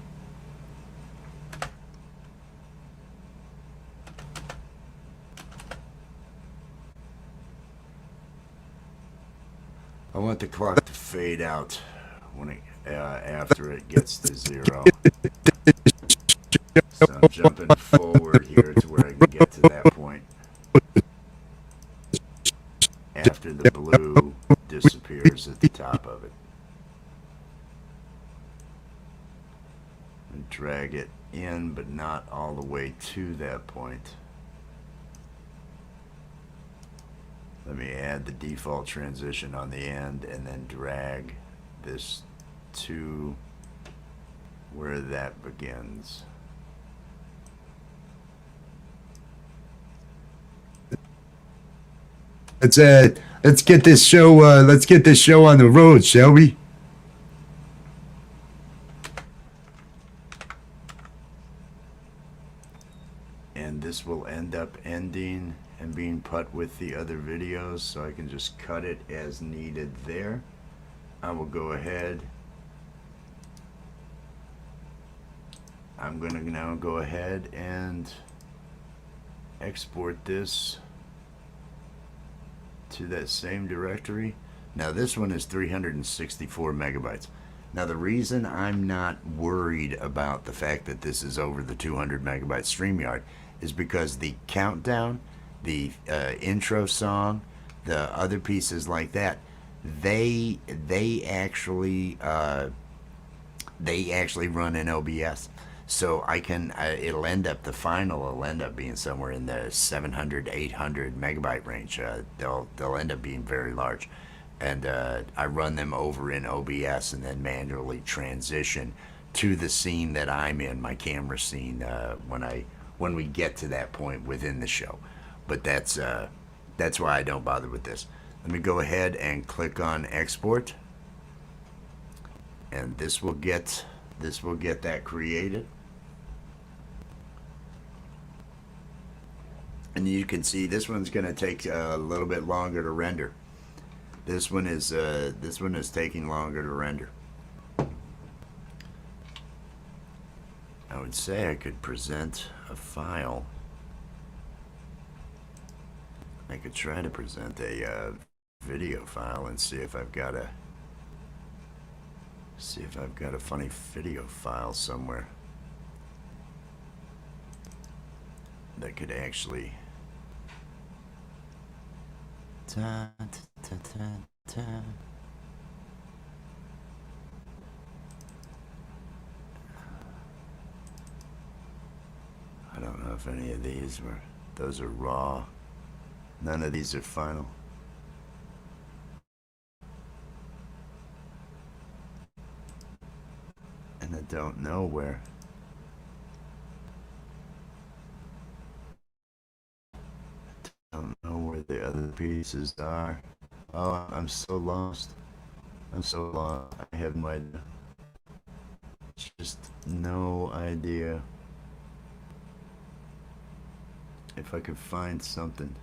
I want the clock to fade out when it after it gets to 0. So I'm jumping forward here to where I can get to that point. After the blue disappears at the top of it. And drag it in, but not all the way to that point. Let me add the default transition on the end and then drag this to where that begins. Let's get this show. Let's get this show on the road, shall we? And this will end up ending and being put with the other videos, so I can just cut it as needed there. I will go ahead. I'm gonna now go ahead and export this to that same directory. Now this one is 364 megabytes. Now the reason I'm not worried about the fact that this is over the 200 megabyte StreamYard is because the countdown, the intro song, the other pieces like that, they actually run in OBS. So it'll end up, the final will end up being somewhere in the 700, 800 megabyte range. They'll end up being very large. And I run them over in OBS and then manually transition to the scene that I'm in, my camera scene, when we get to that point within the show. But that's why I don't bother with this. Let me go ahead and click on export, and this will get that created. And you can see this one's going to take a little bit longer to render. This one is taking longer to render. I would say I could present a file. I could try to present a video file and see if I've got a funny video file somewhere that could actually I don't know if any of those are raw. None of these are final. And I don't know where. I don't know where the other pieces are. Oh, I'm so lost. I have no idea. Just no idea. If I could find something.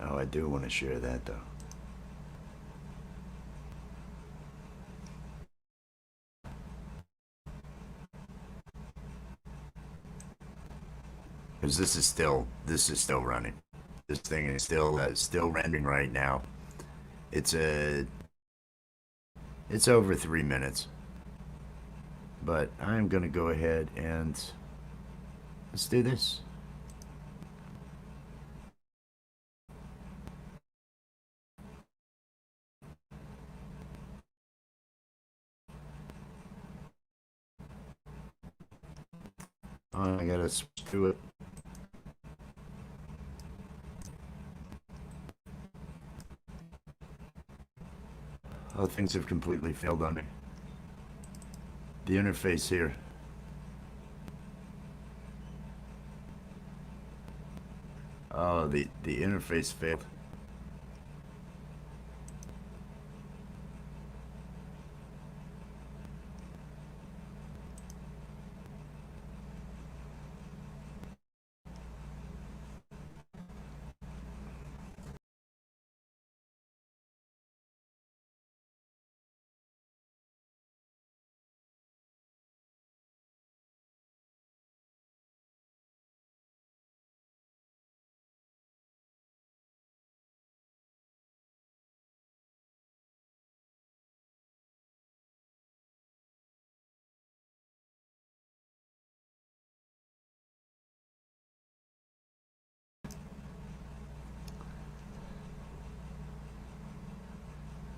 Oh, I do want to share that though. Because this is still running. This thing is still rendering right now. It's over 3 minutes. But I'm gonna go ahead and let's do this. Oh, I gotta do it. Oh, things have completely failed on me. The interface here. Oh, the interface failed.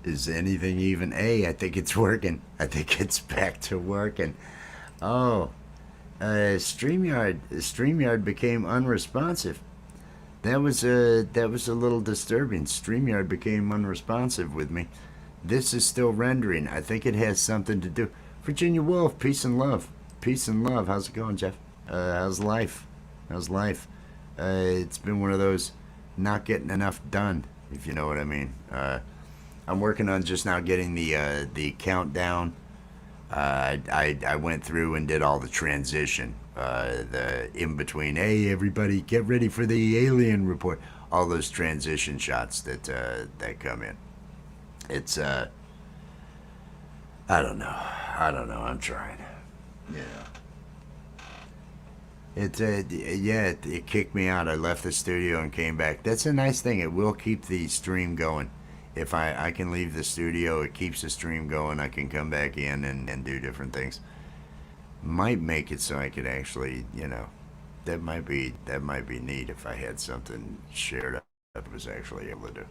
Is anything even? I think it's working. I think it's back to working. Oh, StreamYard became unresponsive. That was a little disturbing. StreamYard became unresponsive with me. This is still rendering. I think it has something to do. Virginia Wolf, peace and love. Peace and love. How's it going, Jeff? How's life? How's life? It's been one of those not getting enough done, if you know what I mean. I'm working on just now getting the countdown. I went through and did all the transition, the in between. Hey, everybody, get ready for the alien report. All those transition shots that come in. It's I don't know. I'm trying. Yeah. It kicked me out. I left the studio and came back. That's a nice thing. It will keep the stream going. If I can leave the studio, it keeps the stream going. I can come back in and do different things. Might make it so I could actually, that might be neat if I had something shared up that I was actually able to do.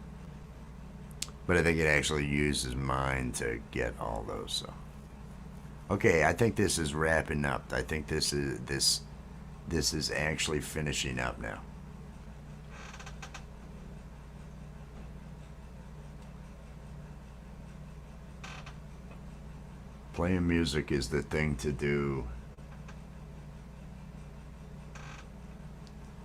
But I think it actually uses mine to get all those. So okay, I think this is wrapping up. I think this is actually finishing up now. Playing music is the thing to do.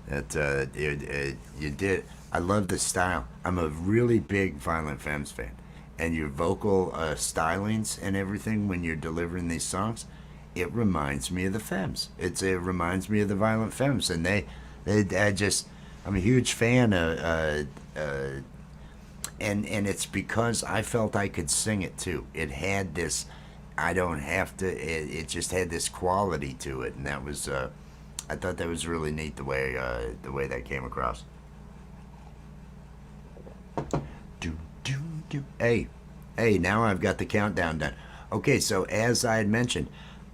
You did. I love the style. I'm a really big Violent Femmes fan, and your vocal stylings and everything when you're delivering these songs, it reminds me of the Femmes. It reminds me of the Violent Femmes, and I'm a huge fan of. And it's because I felt I could sing it too. It had this. I don't have to. It just had this quality to it, and that was. I thought that was really neat the way that came across. Do do do. Hey! Now I've got the countdown done. Okay, so as I had mentioned,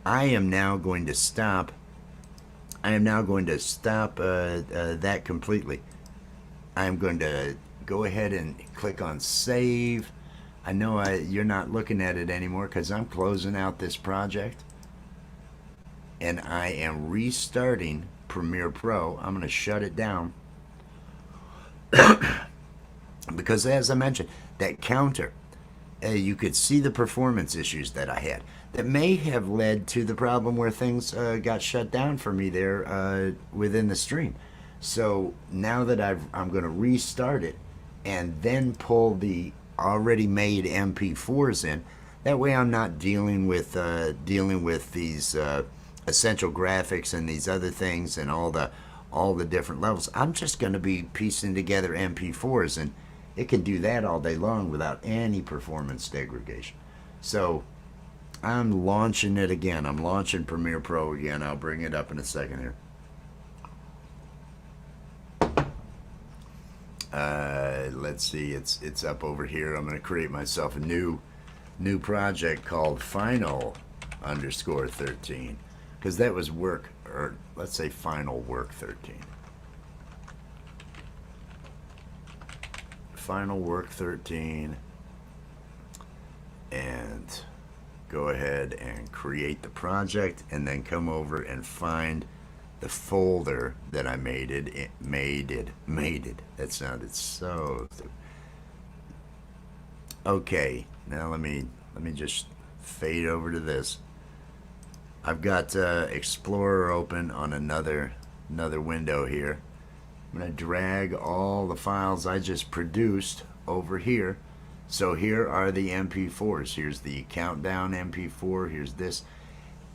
I am now going to stop. I am now going to stop that completely. I am going to go ahead and click on save. I know you're not looking at it anymore because I'm closing out this project. And I am restarting Premiere Pro. I'm going to shut it down because, as I mentioned, that counter, you could see the performance issues that I had that may have led to the problem where things got shut down for me there within the stream. So now that I'm going to restart it and then pull the already made MP4s in. That way, I'm not dealing with these essential graphics and these other things and all the different levels. I'm just going to be piecing together MP4s, and it can do that all day long without any performance degradation. So I'm launching it again. I'm launching Premiere Pro again. I'll bring it up in a second here. Let's see. It's up over here. I'm going to create myself a new project called Final_13 because that was work, or let's say Final Work 13. Final Work 13, and go ahead and create the project, and then come over and find the folder that I made it. That sounded so stupid. Okay, now let me just fade over to this. I've got Explorer open on another window here. I'm going to drag all the files I just produced over here. So here are the MP4s. Here's the countdown MP4. Here's this.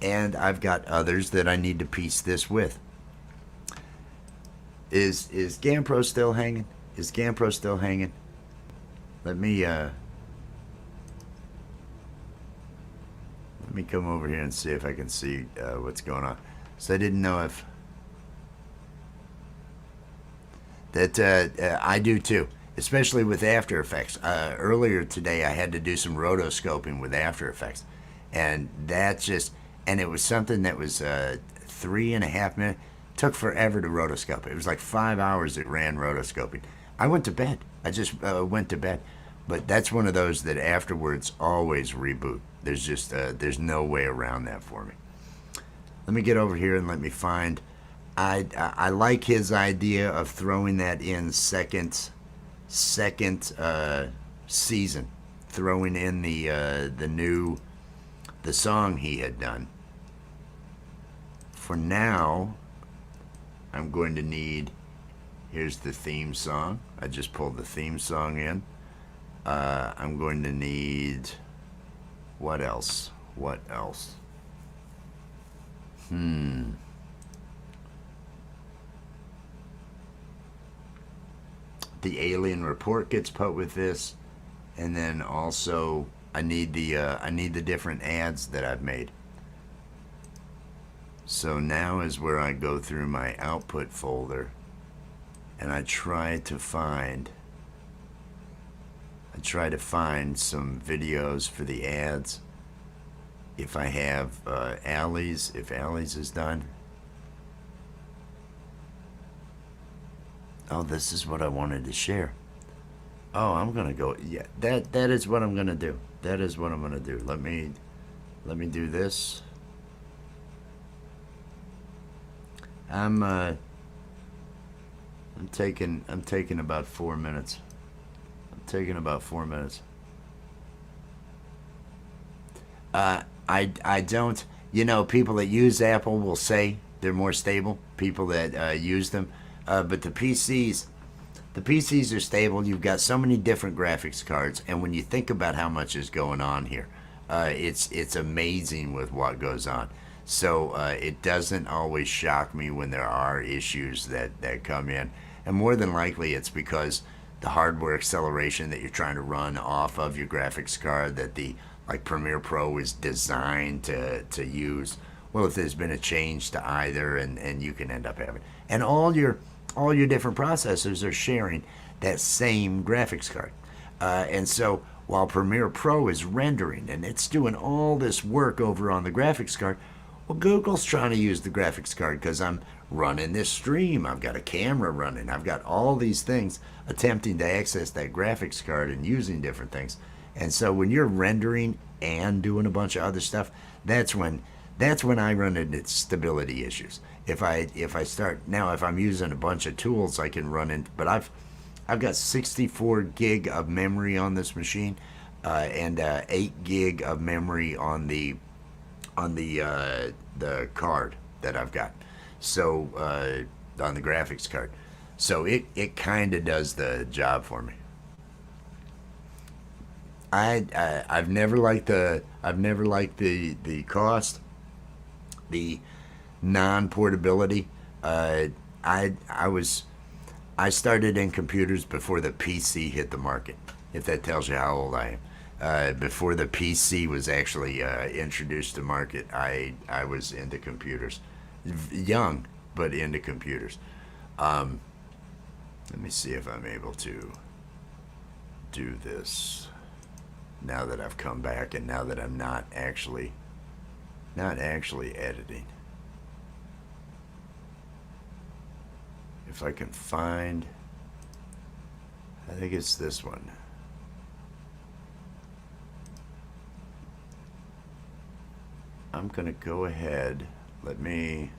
And I've got others that I need to piece this with. Is GamPro still hanging? Is GamPro still hanging? Let me come over here and see if I can see what's going on. So I didn't know if that I do too, especially with After Effects. Earlier today, I had to do some rotoscoping with After Effects, and it was something that was 3.5 minutes. Took forever to rotoscope. It was like 5 hours it ran rotoscoping. I went to bed. I just went to bed. But that's one of those that afterwards always reboot. There's just there's no way around that for me. Let me get over here and let me find. I like his idea of throwing that in second season, throwing in the song he had done. For now, I'm going to need. Here's the theme song. I just pulled the theme song in. I'm going to need. What else? What else? The alien report gets put with this, and then also I need the different ads that I've made. So now is where I go through my output folder, and I try to find some videos for the ads. if I have alleys, if alleys is done. Oh, this is what I wanted to share. Oh, I'm gonna go. Yeah, that is what I'm gonna do. That is what I'm gonna do. Let me do this. I'm taking about 4 minutes. I'm taking about 4 minutes. I don't. You know, people that use Apple will say they're more stable. People that use them, but the PCs are stable. You've got so many different graphics cards, and when you think about how much is going on here, it's amazing with what goes on. So it doesn't always shock me when there are issues that come in, and more than likely it's because the hardware acceleration that you're trying to run off of your graphics card that the like Premiere Pro is designed to use. Well, if there's been a change to either, and you can end up having, and all your different processors are sharing that same graphics card, and so while Premiere Pro is rendering and it's doing all this work over on the graphics card, well, Google's trying to use the graphics card because I'm running this stream. I've got a camera running. I've got all these things attempting to access that graphics card and using different things. And so when you're rendering and doing a bunch of other stuff, that's when I run into stability issues. If I start now, if I'm using a bunch of tools, I can run in. But I've got 64 gig of memory on this machine, and 8 gig of memory on the card that I've got. So on the graphics card, so it kind of does the job for me. I've never liked the cost, the non-portability. I started in computers before the PC hit the market. If that tells you how old I am. Before the PC was actually introduced to market, I was into computers, young but into computers. Let me see if I'm able to do this now that I've come back and now that I'm not actually editing. If I can find, I think it's this one. I'm gonna go ahead. Let me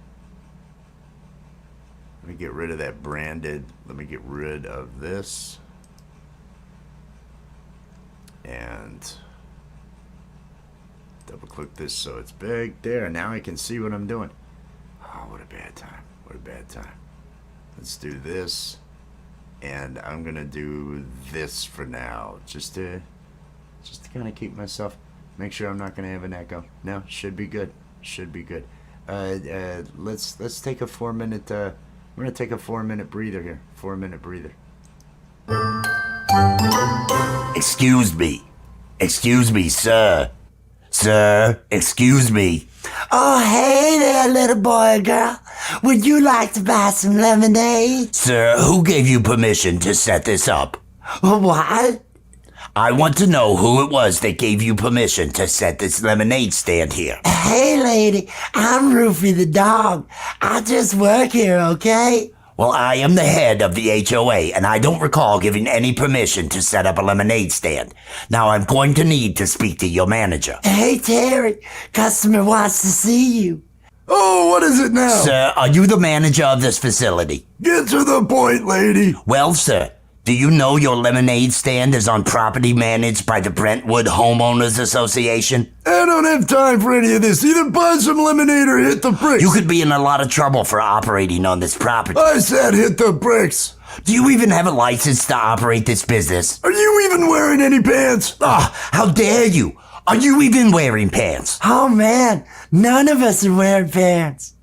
get rid of that branded. Let me get rid of this. And double click this so it's big. There, now I can see what I'm doing. Oh, what a bad time. What a bad time. Let's do this. And I'm gonna do this for now. Just to kind of keep myself, make sure I'm not gonna have an echo. No, should be good. Should be good. Let's take a 4 minute I'm gonna take a 4 minute breather here. 4 minute breather. Excuse me, sir. Sir, excuse me. Oh, hey there, little boy or girl. Would you like to buy some lemonade? Sir, who gave you permission to set this up? What? I want to know who it was that gave you permission to set this lemonade stand here. Hey, lady, I'm Rufy the dog. I just work here, okay? Well, I am the head of the HOA, and I don't recall giving any permission to set up a lemonade stand. Now, I'm going to need to speak to your manager. Hey, Terry, customer wants to see you. Oh, what is it now? Sir, are you the manager of this facility? Get to the point, lady. Well, sir, do you know your lemonade stand is on property managed by the Brentwood Homeowners Association? I don't have time for any of this. Either buy some lemonade or hit the bricks. You could be in a lot of trouble for operating on this property. I said hit the bricks. Do you even have a license to operate this business? Are you even wearing any pants? Oh, how dare you! Are you even wearing pants? Oh man, none of us are wearing pants.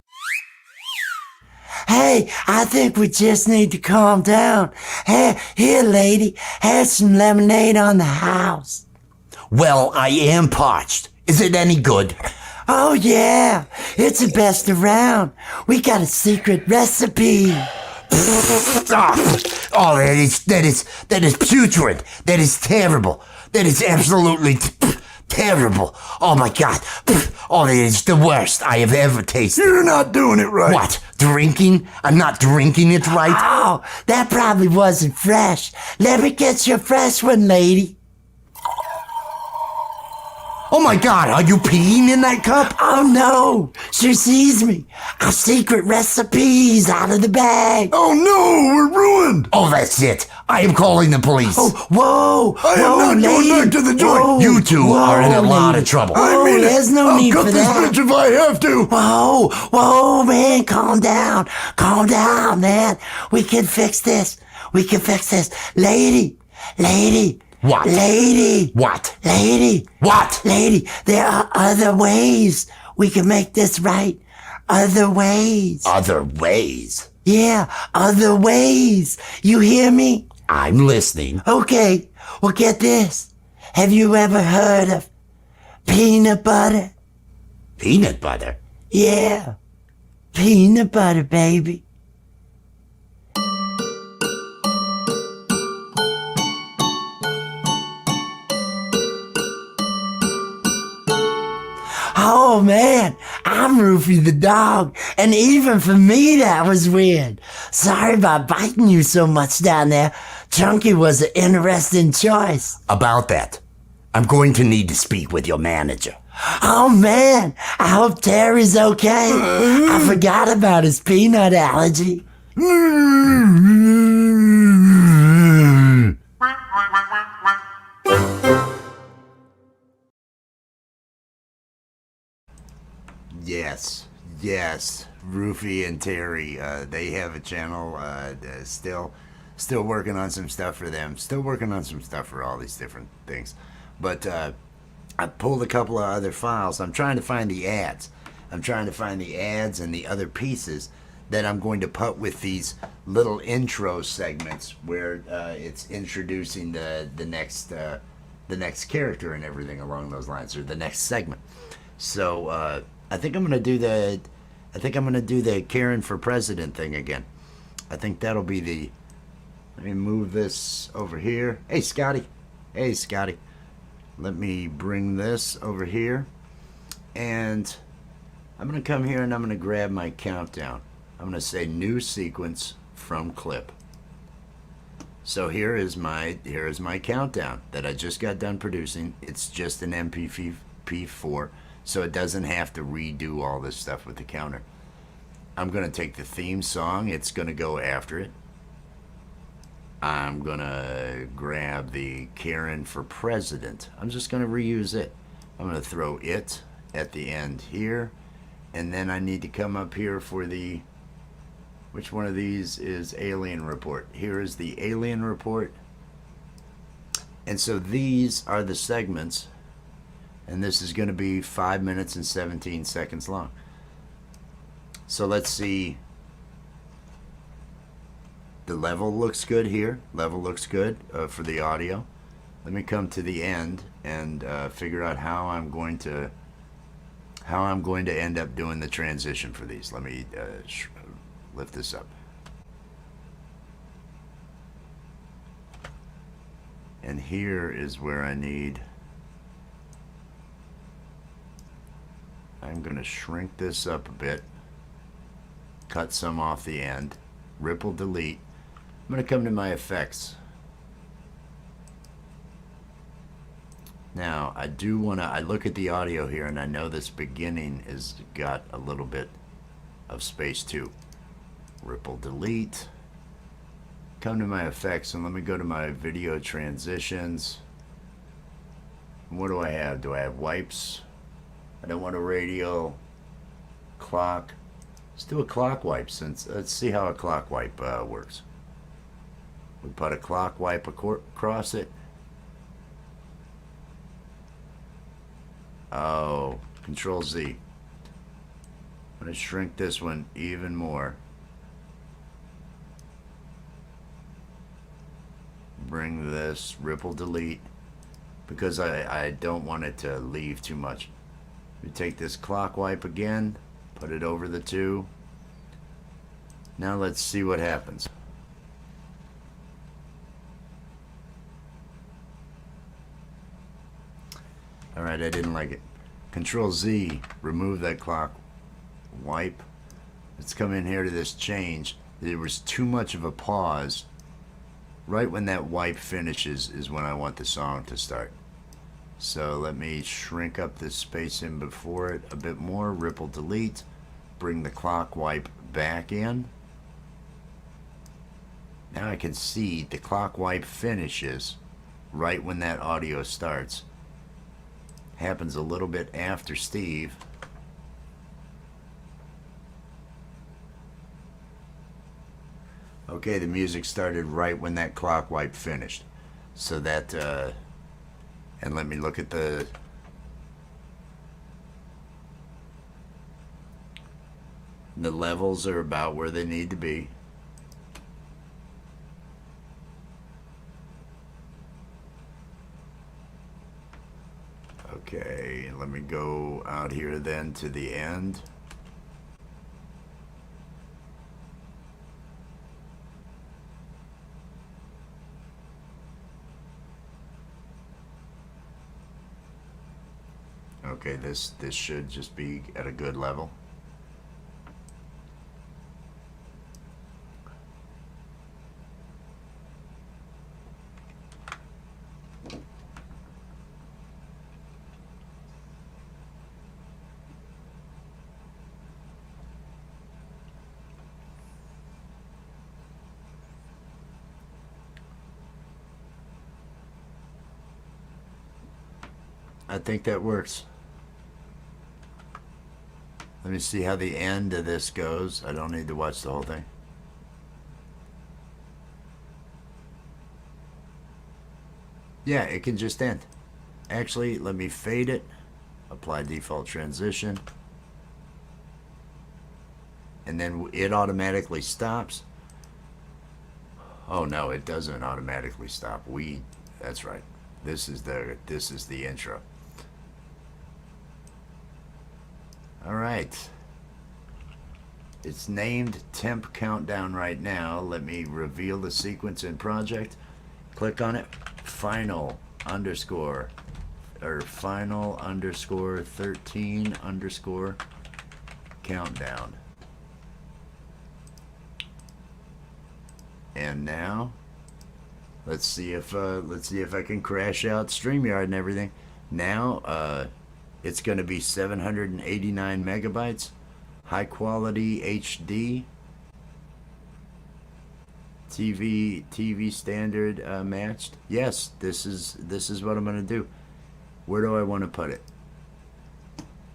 Hey, I think we just need to calm down. Hey, here, lady, have some lemonade on the house. Well, I am parched. Is it any good? Oh yeah, it's the best around. We got a secret recipe. Oh, that is putrid. That is terrible. That is absolutely terrible. Oh my God. Oh, it is the worst I have ever tasted. You're not doing it right. What? Drinking? I'm not drinking it right. Oh, that probably wasn't fresh. Let me get you a fresh one, lady. Oh my God, are you peeing in that cup? Oh no, she sees me. Our secret recipes out of the bag. Oh no, we're ruined. Oh, that's it. I am calling the police. Oh, whoa, I am not lady. going back to the joint. Whoa, You two are in a lot lady. of trouble. Oh, I mean, there's no I'll need cut for this that. bitch if I have to. Whoa, man, calm down, man. We can fix this. Lady. What? Lady. What? Lady. What? Lady, there are other ways we can make this right. Other ways. Other ways? Yeah, other ways. You hear me? I'm listening. Okay, well, get this. Have you ever heard of peanut butter? Peanut butter? Yeah, peanut butter, baby. Oh man, I'm Rufy the dog, and even for me that was weird. Sorry about biting you so much down there. Chunky was an interesting choice. About that, I'm going to need to speak with your manager. Oh man, I hope Terry's okay. I forgot about his peanut allergy. Yes, Rufy and Terry, they have a channel, still working on some stuff for them, still working on some stuff for all these different things, but I pulled a couple of other files. I'm trying to find the ads and the other pieces that I'm going to put with these little intro segments where it's introducing the next character and everything along those lines, or the next segment. So I think I'm gonna do the Karen for President thing again. I think that'll be the. Let me move this over here. Hey Scotty. Let me bring this over here, and I'm gonna come here and I'm gonna grab my countdown. I'm gonna say new sequence from clip. So here is my countdown that I just got done producing. It's just an MP4. So it doesn't have to redo all this stuff with the counter. I'm going to take the theme song. It's going to go after it. I'm going to grab the Karen for President. I'm just going to reuse it. I'm going to throw it at the end here. And then I need to come up here for the... Which one of these is Alien Report? Here is the Alien Report. And so these are the segments. And this is going to be 5 minutes and 17 seconds long. So let's see. The level looks good here. Level looks good for the audio. Let me come to the end and figure out how I'm going to end up doing the transition for these. Let me lift this up. And here is where I need. I'm going to shrink this up a bit, cut some off the end, ripple delete. I'm going to come to my effects. Now, I do want to, I look at the audio here and I know this beginning has got a little bit of space too. Ripple delete. Come to my effects and let me go to my video transitions. What do I have? Do I have wipes? I don't want a radial clock. Let's do a clock wipe. Let's see how a clock wipe works. We put a clock wipe across it. Oh, Control Z. I'm going to shrink this one even more. Bring this, ripple delete, because I don't want it to leave too much. We take this clock wipe again, put it over the two. Now let's see what happens. All right, I didn't like it. Control Z, remove that clock wipe. Let's come in here to this change. There was too much of a pause. Right when that wipe finishes is when I want the song to start. So let me shrink up this space in before it a bit more. Ripple delete. Bring the clock wipe back in. Now I can see the clock wipe finishes right when that audio starts. Happens a little bit after Steve. Okay, the music started right when that clock wipe finished. So that, and let me look at the levels are about where they need to be. Okay, let me go out here then to the end. Okay, this should just be at a good level. I think that works. Let me see how the end of this goes. I don't need to watch the whole thing. Yeah, it can just end. Actually, let me fade it. Apply default transition. And then it automatically stops. Oh no, it doesn't automatically stop. That's right. This is the intro. All right. It's named temp countdown right now. Let me reveal the sequence in project. Click on it. Final underscore 13 underscore countdown. And now let's see if I can crash out StreamYard and everything. Now it's going to be 789 megabytes, high quality HD, TV standard matched. Yes, this is what I'm going to do. Where do I want to put it?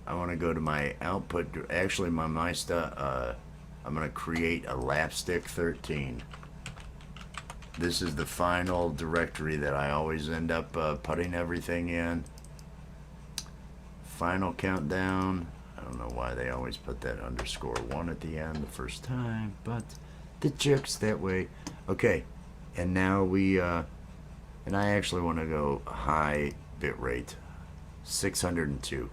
I want to go to my output. Actually, my stuff. I'm going to create a LAPStick 13. This is the final directory that I always end up putting everything in. Final countdown. I don't know why they always put that underscore 1 at the end the first time, but the jerks that way. Okay, and now we, and I actually want to go high bit rate, 602.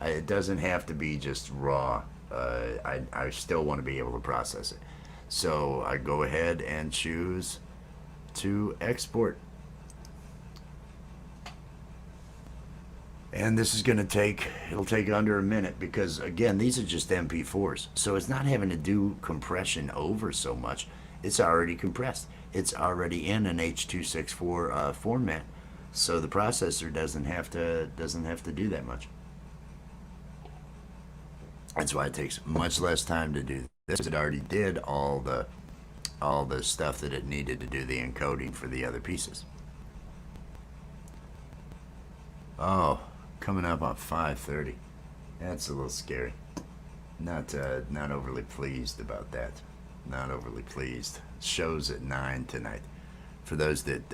It doesn't have to be just raw. I still want to be able to process it. So I go ahead and choose to export. And this is going to take, it'll take under a minute because, again, these are just MP4s. So it's not having to do compression over so much. It's already compressed. It's already in an H.264 format. So the processor doesn't have to do that much. That's why it takes much less time to do this. It already did all the stuff that it needed to do the encoding for the other pieces. Oh, coming up on 5:30. That's a little scary. Not overly pleased about that. Not overly pleased. Show's at 9 tonight. For those that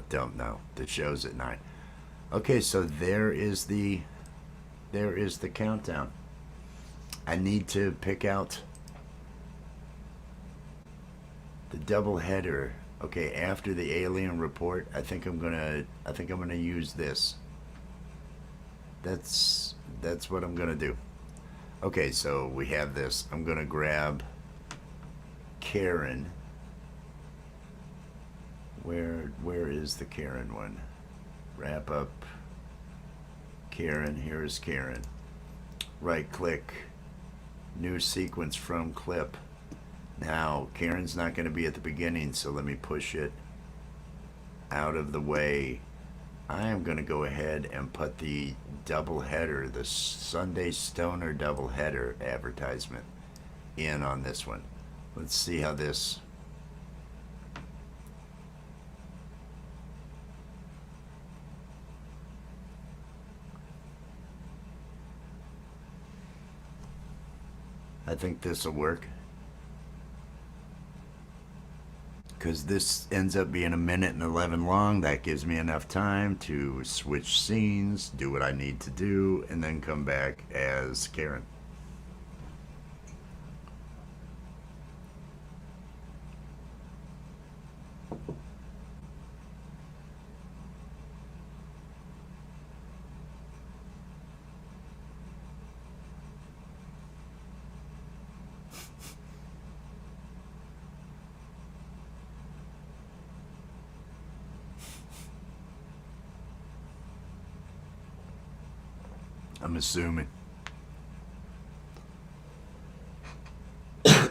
don't know, the show's at 9. Okay, so there is the countdown. I need to pick out the double header. Okay, after the alien report, I think I'm gonna use this. That's what I'm gonna do. Okay, so we have this. I'm gonna grab Karen. Where is the Karen one? Wrap up. Karen, here's Karen. Right click, new sequence from clip. Now, Karen's not going to be at the beginning, so let me push it out of the way. I am going to go ahead and put the double header, the Sunday Stoner double header advertisement in on this one. Let's see how this... I think this will work. Because this ends up being 1:11 long. That gives me enough time to switch scenes, do what I need to do, and then come back as Karen. I'm assuming. Does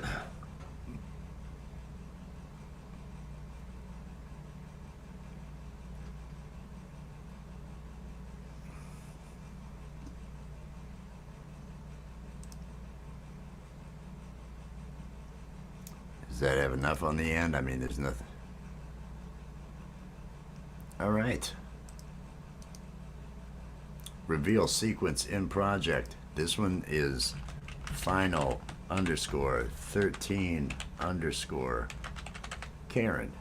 that have enough on the end? I mean, there's nothing. All right. Reveal sequence in project. This one is final underscore 13 underscore Karen.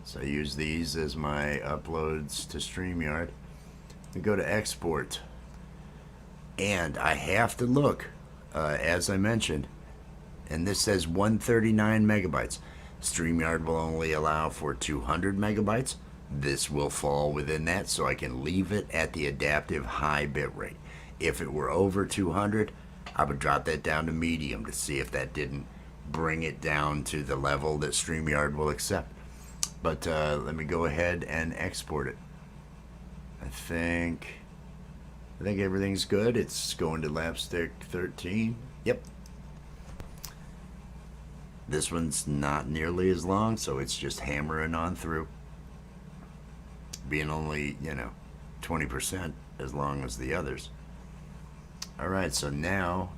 So I use these as my uploads to StreamYard. We go to export. And I have to look, as I mentioned, and this says 139 megabytes. StreamYard will only allow for 200 megabytes. This will fall within that, so I can leave it at the adaptive high bit rate. If it were over 200, I would drop that down to medium to see if that didn't bring it down to the level that StreamYard will accept. But let me go ahead and export it. I think everything's good. It's going to LAPStick 13. Yep. This one's not nearly as long, so it's just hammering on through. Being only, 20% as long as the others. All right, so now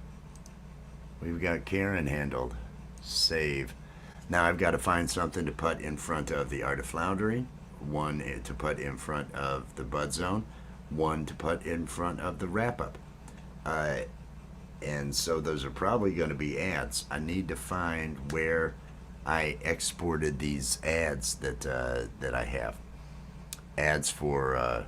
we've got Karen handled. Save. Now I've got to find something to put in front of the Art of Floundering, one to put in front of the Bud Zone, one to put in front of the wrap-up. And so those are probably going to be ads. I need to find where I exported these ads that I have. Ads for,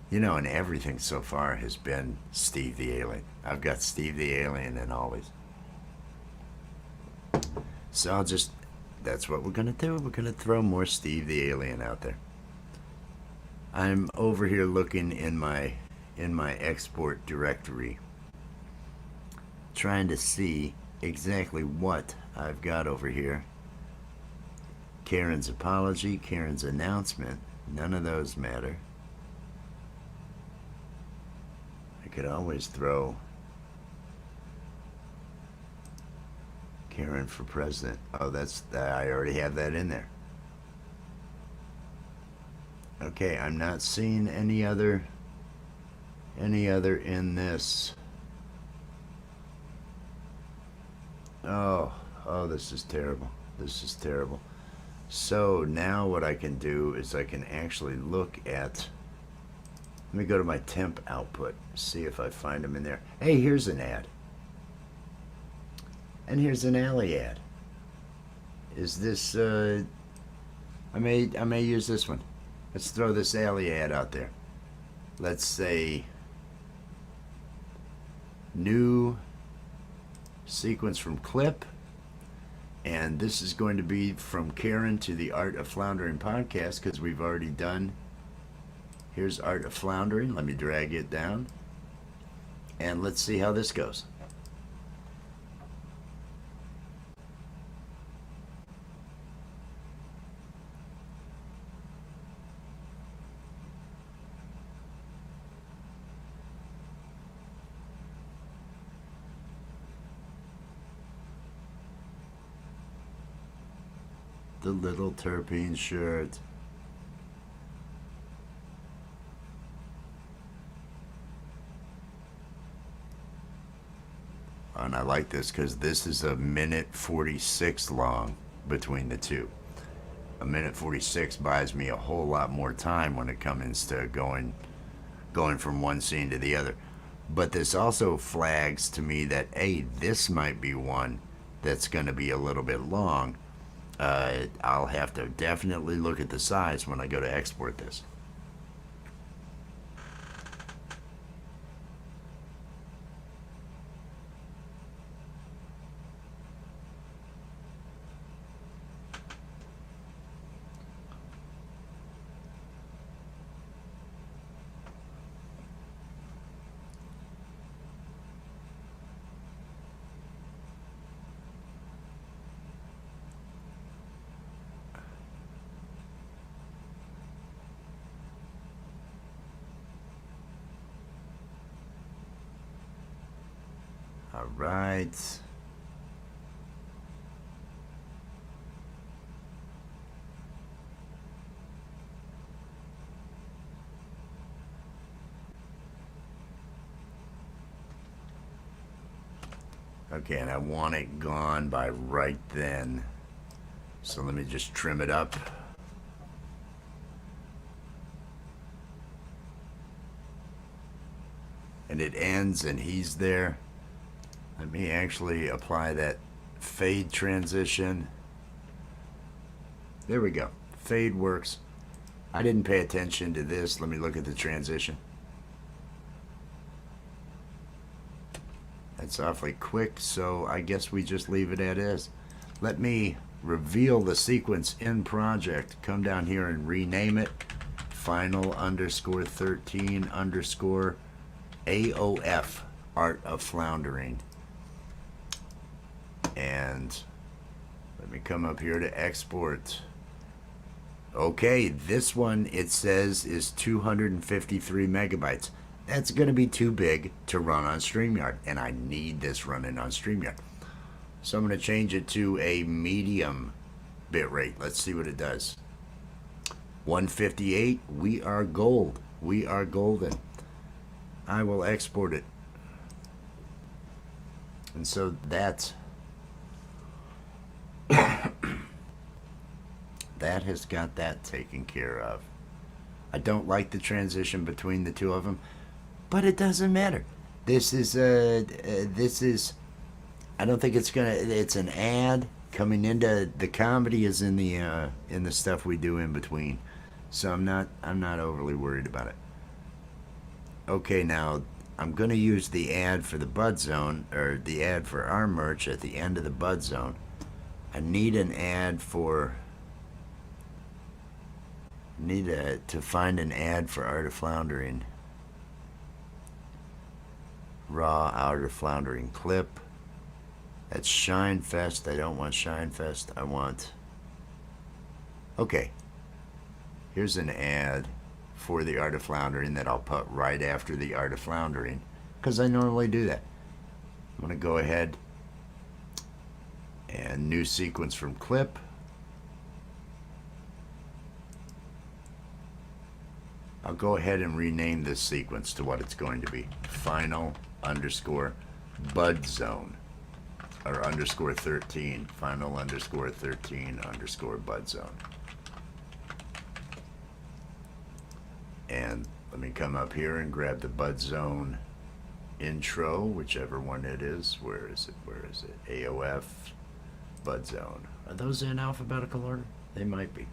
and everything so far has been Steve the Alien. I've got Steve the Alien in all these. So that's what we're going to do. We're going to throw more Steve the Alien out there. I'm over here looking in my export directory, trying to see exactly what I've got over here. Karen's apology, Karen's announcement. None of those matter. I could always throw Karen for president. Oh, I already have that in there. Okay, I'm not seeing any other in this. Oh, this is terrible. This is terrible. So now what I can do is I can actually look at, let me go to my temp output, see if I find them in there. Hey, here's an ad. And here's an alley ad. Is this, I may use this one. Let's throw this alley ad out there. Let's say, new sequence from clip. And this is going to be from Karen to the Art of Floundering podcast, because we've already done. Here's Art of Floundering. Let me drag it down. And let's see how this goes. the little terpene shirt. And I like this because this is a minute 46 long between the two. A minute 46 buys me a whole lot more time when it comes to going from one scene to the other. But this also flags to me that, hey, this might be one that's going to be a little bit long. I'll have to definitely look at the size when I go to export this. All right. Okay, and I want it gone by right then. So let me just trim it up. And it ends and he's there. Let me actually apply that fade transition. There we go. Fade works. I didn't pay attention to this. Let me look at the transition. That's awfully quick, so I guess we just leave it as is. Let me reveal the sequence in project. Come down here and rename it. Final _ 13 _ AOF, Art of Floundering. And let me come up here to export. Okay, this one, it says, is 253 megabytes. That's going to be too big to run on StreamYard, and I need this running on StreamYard. So I'm going to change it to a medium bitrate. Let's see what it does. 158, we are gold. We are golden. I will export it. And so that's that has got that taken care of. I don't like the transition between the two of them, but it doesn't matter. This is I don't think it's an ad coming into the comedy is in the stuff we do in between. So I'm not overly worried about it. Okay, now I'm going to use the ad for the Bud Zone, or the ad for our merch at the end of the Bud Zone. I need an ad for to find an ad for Art of Floundering. Raw Art of Floundering clip. That's Shine Fest. I don't want Shine Fest. I want... Okay. Here's an ad for the Art of Floundering that I'll put right after the Art of Floundering, because I normally do that. I'm going to go ahead and new sequence from clip. I'll go ahead and rename this sequence to what it's going to be. Final _ Bud Zone, or _ 13. Final _ 13 _ Bud Zone. And let me come up here and grab the Bud Zone intro, whichever one it is. Where is it? Where is it? AOF Bud Zone. Are those in alphabetical order? They might be.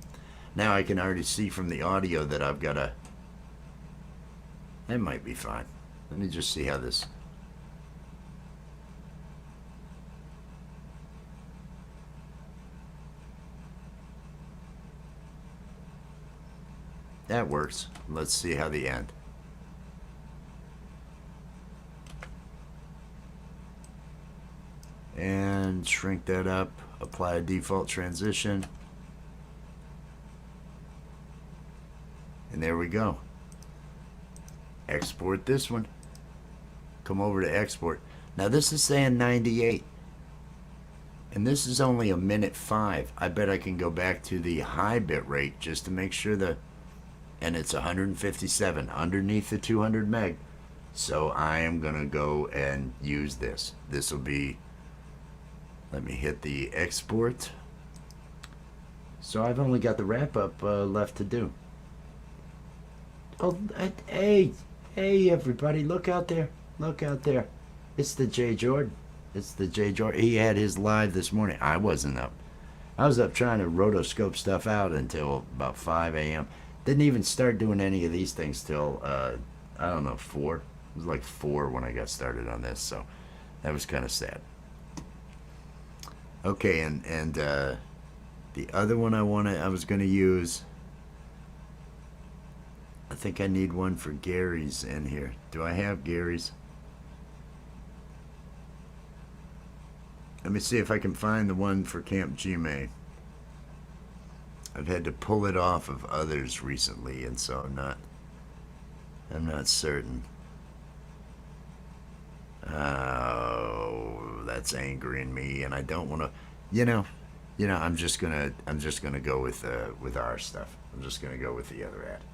Now I can already see from the audio that I've got a... That might be fine. Let me just see how this... That works. Let's see how the end. And shrink that up. Apply a default transition. And there we go. Export this one. Come over to export. Now this is saying 98. And this is only a minute 5. I bet I can go back to the high bit rate just to make sure that, and it's 157 underneath the 200 meg. So I am going to go and use this. This will be, let me hit the export. So I've only got the wrap up left to do. Oh, hey, everybody, look out there. Look out there. It's the Jay Jordan. It's the Jay Jordan. He had his live this morning. I wasn't up. I was up trying to rotoscope stuff out until about 5 a.m. Didn't even start doing any of these things till, I don't know, 4. It was like 4 when I got started on this, so that was kind of sad. Okay, and the other one I was going to use, I think I need one for Gary's in here. Do I have Gary's? Let me see if I can find the one for Camp Gmail. I've had to pull it off of others recently, and so I'm not certain. Oh, that's angering me, and I don't want to. You know, I'm just gonna go with our stuff. I'm just gonna go with the other ad.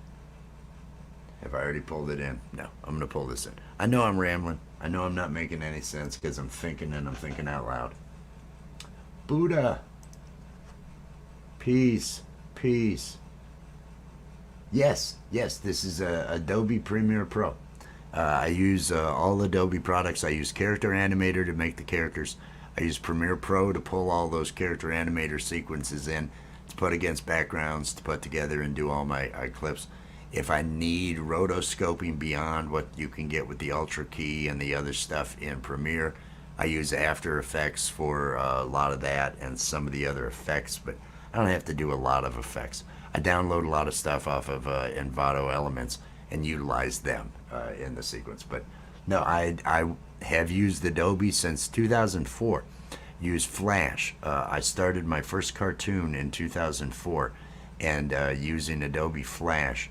Have I already pulled it in? No, I'm gonna pull this in. I know I'm rambling. I know I'm not making any sense because I'm thinking and I'm thinking out loud. Buddha. Peace. Yes, this is Adobe Premiere Pro. I use all Adobe products. I use Character Animator to make the characters. I use Premiere Pro to pull all those Character Animator sequences in, to put against backgrounds, to put together and do all my clips. If I need rotoscoping beyond what you can get with the Ultra Key and the other stuff in Premiere, I use After Effects for a lot of that and some of the other effects, but I don't have to do a lot of effects. I download a lot of stuff off of Envato Elements and utilize them in the sequence. But no, I have used Adobe since 2004. Used Flash. I started my first cartoon in 2004 and using Adobe Flash,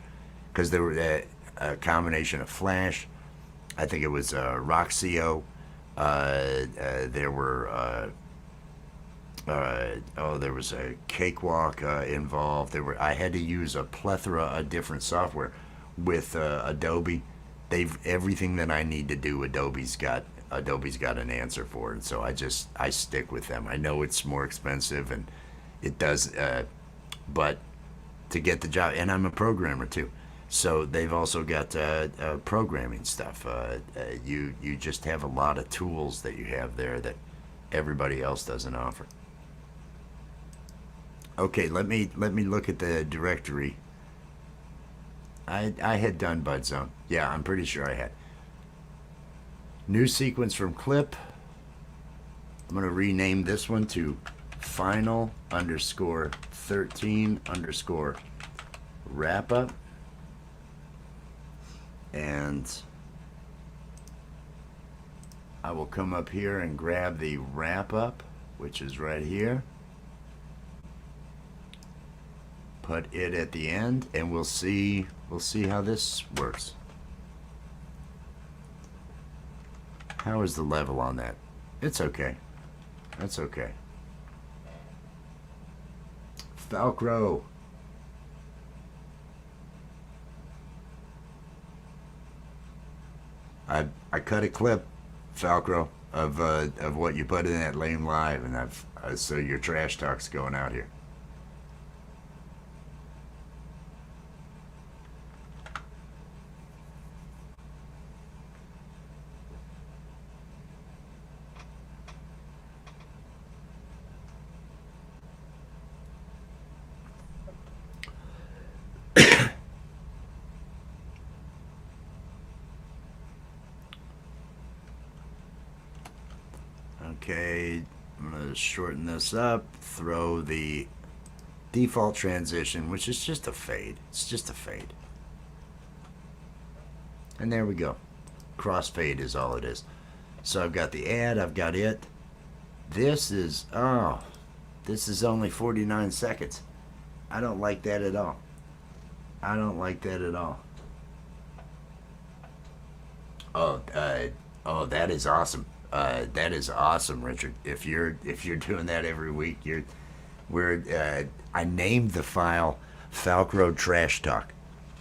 because there were a combination of Flash, I think it was Roxio, there were there was a Cakewalk involved. I had to use a plethora of different software with Adobe. Everything that I need to do, Adobe's got an answer for, and so I stick with them. I know it's more expensive and it does, but to get the job, and I'm a programmer too, so they've also got programming stuff. You just have a lot of tools that you have there that everybody else doesn't offer. Okay, let me look at the directory. I had done Budzone. Yeah, I'm pretty sure I had. New sequence from clip. I'm going to rename this one to final_13_ wrap up. And I will come up here and grab the wrap up, which is right here. Put it at the end, and we'll see how this works. How is the level on that? It's okay. That's okay. Velcro. I cut a clip, Velcro, of what you put in that lame live, and so your trash talk's going out here. Okay, I'm going to shorten this up, throw the default transition, which is just a fade. It's just a fade. And there we go. Crossfade is all it is. So I've got the ad, I've got it. This is only 49 seconds. I don't like that at all. I don't like that at all. Oh, that is awesome. That is awesome, Richard. If you're doing that every week, I named the file Falk Road Trash Talk.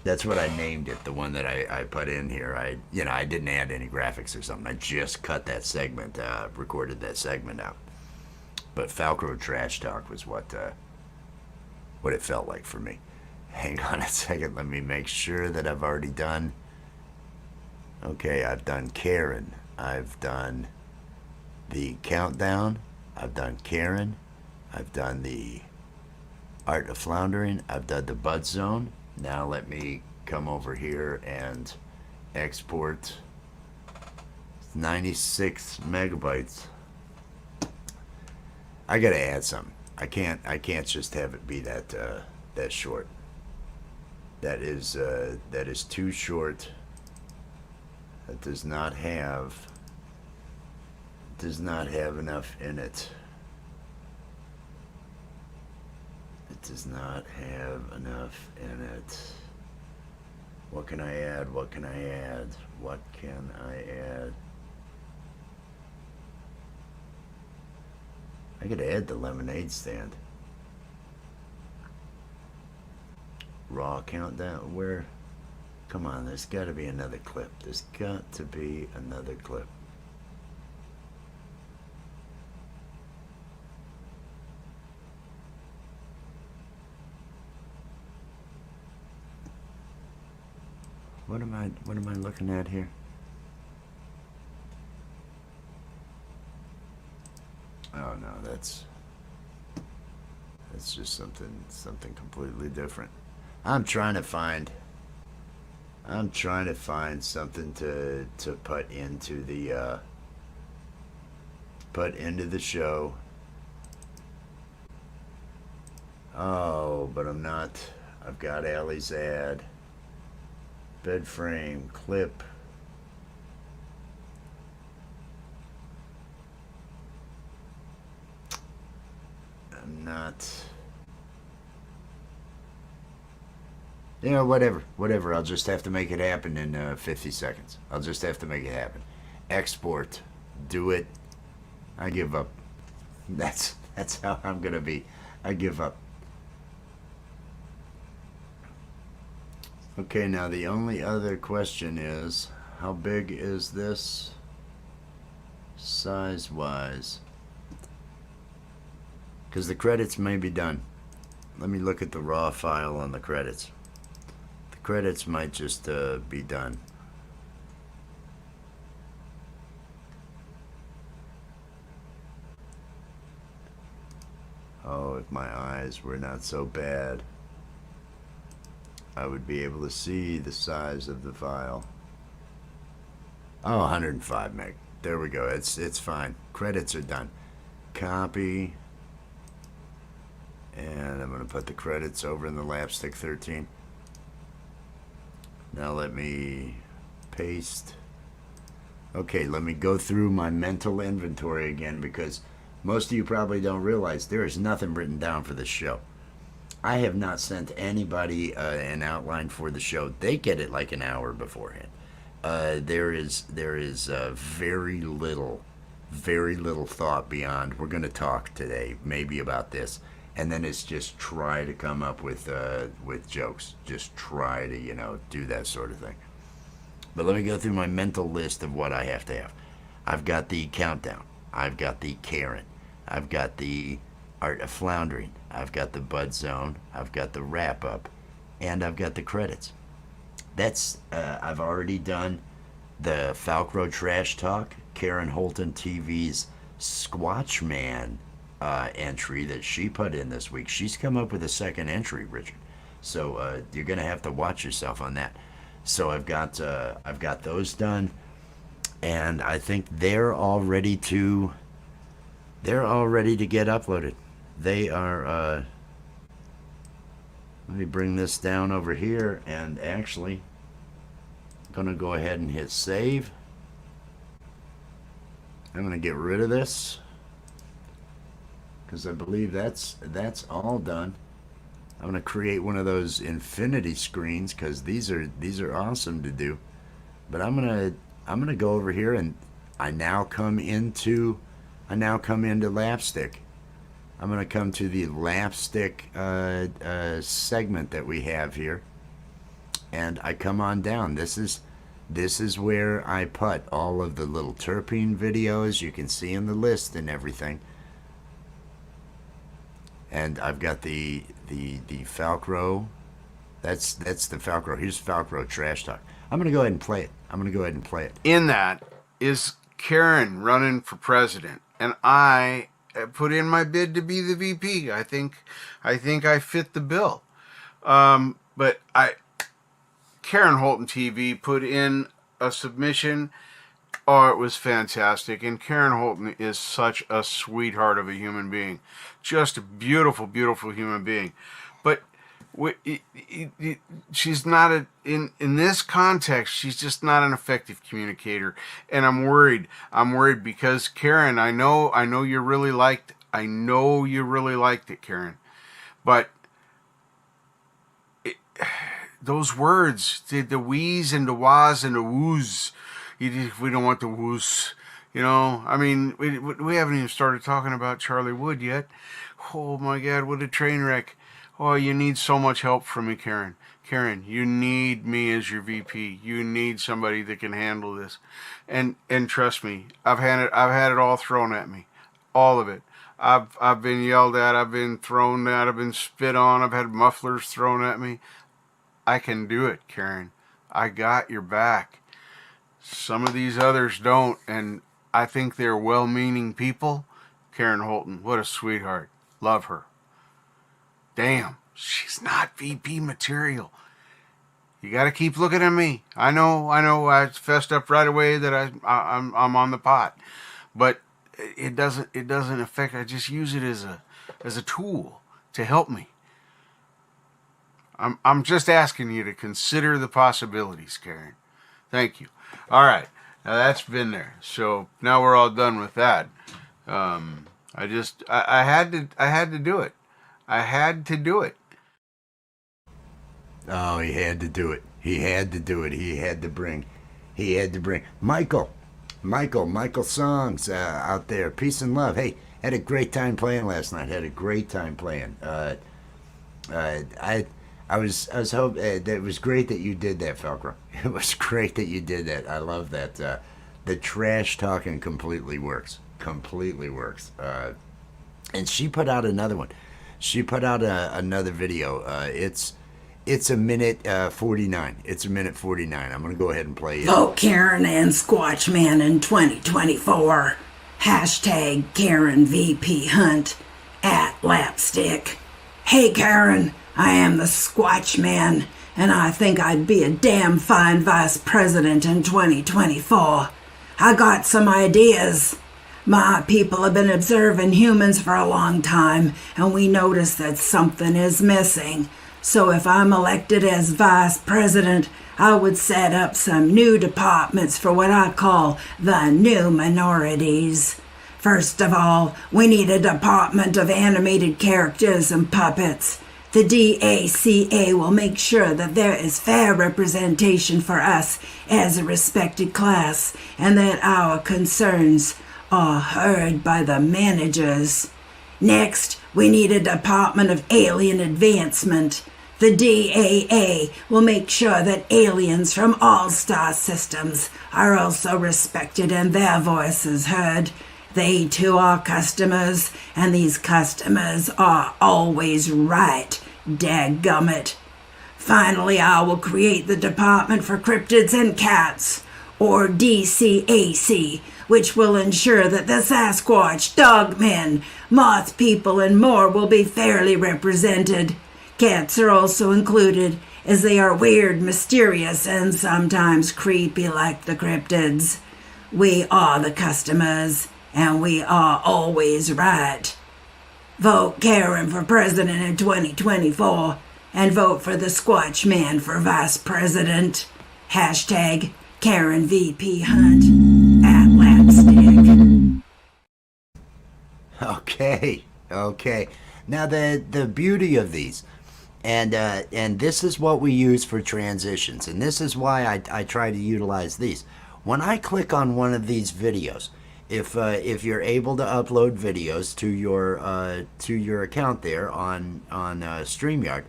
That's what I named it. The one that I put in here. I didn't add any graphics or something. I just cut that segment, recorded that segment out. But Falk Road Trash Talk was what it felt like for me. Hang on a second. Let me make sure that I've already done. Okay, I've done Karen. I've done the countdown. I've done Karen. I've done the Art of Floundering. I've done the Bud Zone. Now let me come over here and export 96 megabytes. I gotta add something. I can't just have it be that short. That is too short. That does not have enough in it. It does not have enough in it. What can I add? What can I add? What can I add? I could add the lemonade stand. Raw countdown. Where? Come on, there's got to be another clip. There's got to be another clip. What am I looking at here? Oh no, that's just something completely different. I'm trying to find something to put into the show. Oh, but I'm not. I've got Allie's ad. Bed frame, clip. I'm not. You know, whatever. I'll just have to make it happen in 50 seconds. I'll just have to make it happen. Export. Do it. I give up. That's how I'm gonna be. I give up. Okay, now the only other question is, how big is this size-wise? Because the credits may be done. Let me look at the raw file on the credits. The credits might just be done. Oh, if my eyes were not so bad, I would be able to see the size of the file. Oh, 105 meg. There we go. It's fine. Credits are done. Copy. And I'm going to put the credits over in the LAPStick 13. Now let me paste. Okay, let me go through my mental inventory again, because most of you probably don't realize there is nothing written down for this show. I have not sent anybody an outline for the show. They get it like an hour beforehand. There is very little thought beyond, we're going to talk today maybe about this, and then it's just try to come up with jokes. Just try to do that sort of thing. But let me go through my mental list of what I have to have. I've got the countdown. I've got the Karen. I've got the Art of Floundering. I've got the Bud Zone. I've got the wrap up, and I've got the credits. That's I've already done the Falk Road Trash Talk, Karen Holton TV's Squatchman entry that she put in this week. She's come up with a second entry, Richard. So you're gonna have to watch yourself on that. So I've got those done, and I think they're all ready to get uploaded. They are. Let me bring this down over here, and actually, I'm gonna go ahead and hit save. I'm gonna get rid of this because I believe that's all done. I'm gonna create one of those infinity screens because these are awesome to do. But I'm gonna go over here, and I now come into LAPStick. I'm going to come to the LAPStick segment that we have here, and I come on down. This is where I put all of the little terpene videos you can see in the list and everything. And I've got the Falcro. That's the Falcro. Here's Falcro Trash Talk. I'm going to go ahead and play it. In that is Karen running for president, and I put in my bid to be the VP. I think I fit the bill. But Karen Holton TV put in a submission. Oh, it was fantastic. And Karen Holton is such a sweetheart of a human being. Just a beautiful, beautiful human being. But she's not in this context, she's just not an effective communicator. And I'm worried because Karen, I know you really liked it, Karen. But those words, the we's and the wahs and the woos, we don't want the woos. You know, I mean, we haven't even started talking about Charlie Wood yet. Oh my God, what a train wreck. Oh, you need so much help from me, Karen. Karen, you need me as your VP. You need somebody that can handle this. And trust me, I've had it all thrown at me. All of it. I've been yelled at, I've been thrown at, I've been spit on, I've had mufflers thrown at me. I can do it, Karen. I got your back. Some of these others don't, and I think they're well-meaning people. Karen Holton, what a sweetheart. Love her. Damn, she's not VP material. You got to keep looking at me. I know. I fessed up right away that I'm on the pot, but it doesn't affect. I just use it as a tool to help me. I'm just asking you to consider the possibilities, Karen. Thank you. All right, now that's been there. So now we're all done with that. I had to do it. I had to do it. Oh, he had to do it. He had to do it. He had to bring Michael Songs out there. Peace and love. Hey, had a great time playing last night. I was hoping it was great that you did that, Falcro. It was great that you did that. I love that. The trash talking completely works. And she put out another one. She put out another video. It's a minute 49. It's a minute 49. I'm gonna go ahead and play it. Vote Karen and Squatchman in 2024. Hashtag Karen VP Hunt at LAPStick. Hey Karen, I am the Squatchman, and I think I'd be a damn fine vice president in 2024. I got some ideas. My people have been observing humans for a long time, and we notice that something is missing. So if I'm elected as vice president, I would set up some new departments for what I call the new minorities. First of all, we need a department of animated characters and puppets. The DACA will make sure that there is fair representation for us as a respected class, and that our concerns are heard by the managers. Next, we need a Department of Alien Advancement. The DAA will make sure that aliens from all star systems are also respected and their voices heard. They too are customers, and these customers are always right, dadgummit. Finally, I will create the Department for Cryptids and Cats, or DCAC, which will ensure that the Sasquatch, Dogmen, Moth People, and more will be fairly represented. Cats are also included, as they are weird, mysterious, and sometimes creepy like the cryptids. We are the customers, and we are always right. Vote Karen for president in 2024, and vote for the Squatch Man for vice president. Hashtag Karen VP Hunt at LAPStick. Okay. Now the beauty of these, and this is what we use for transitions, and this is why I try to utilize these. When I click on one of these videos, if you're able to upload videos to your account there on StreamYard,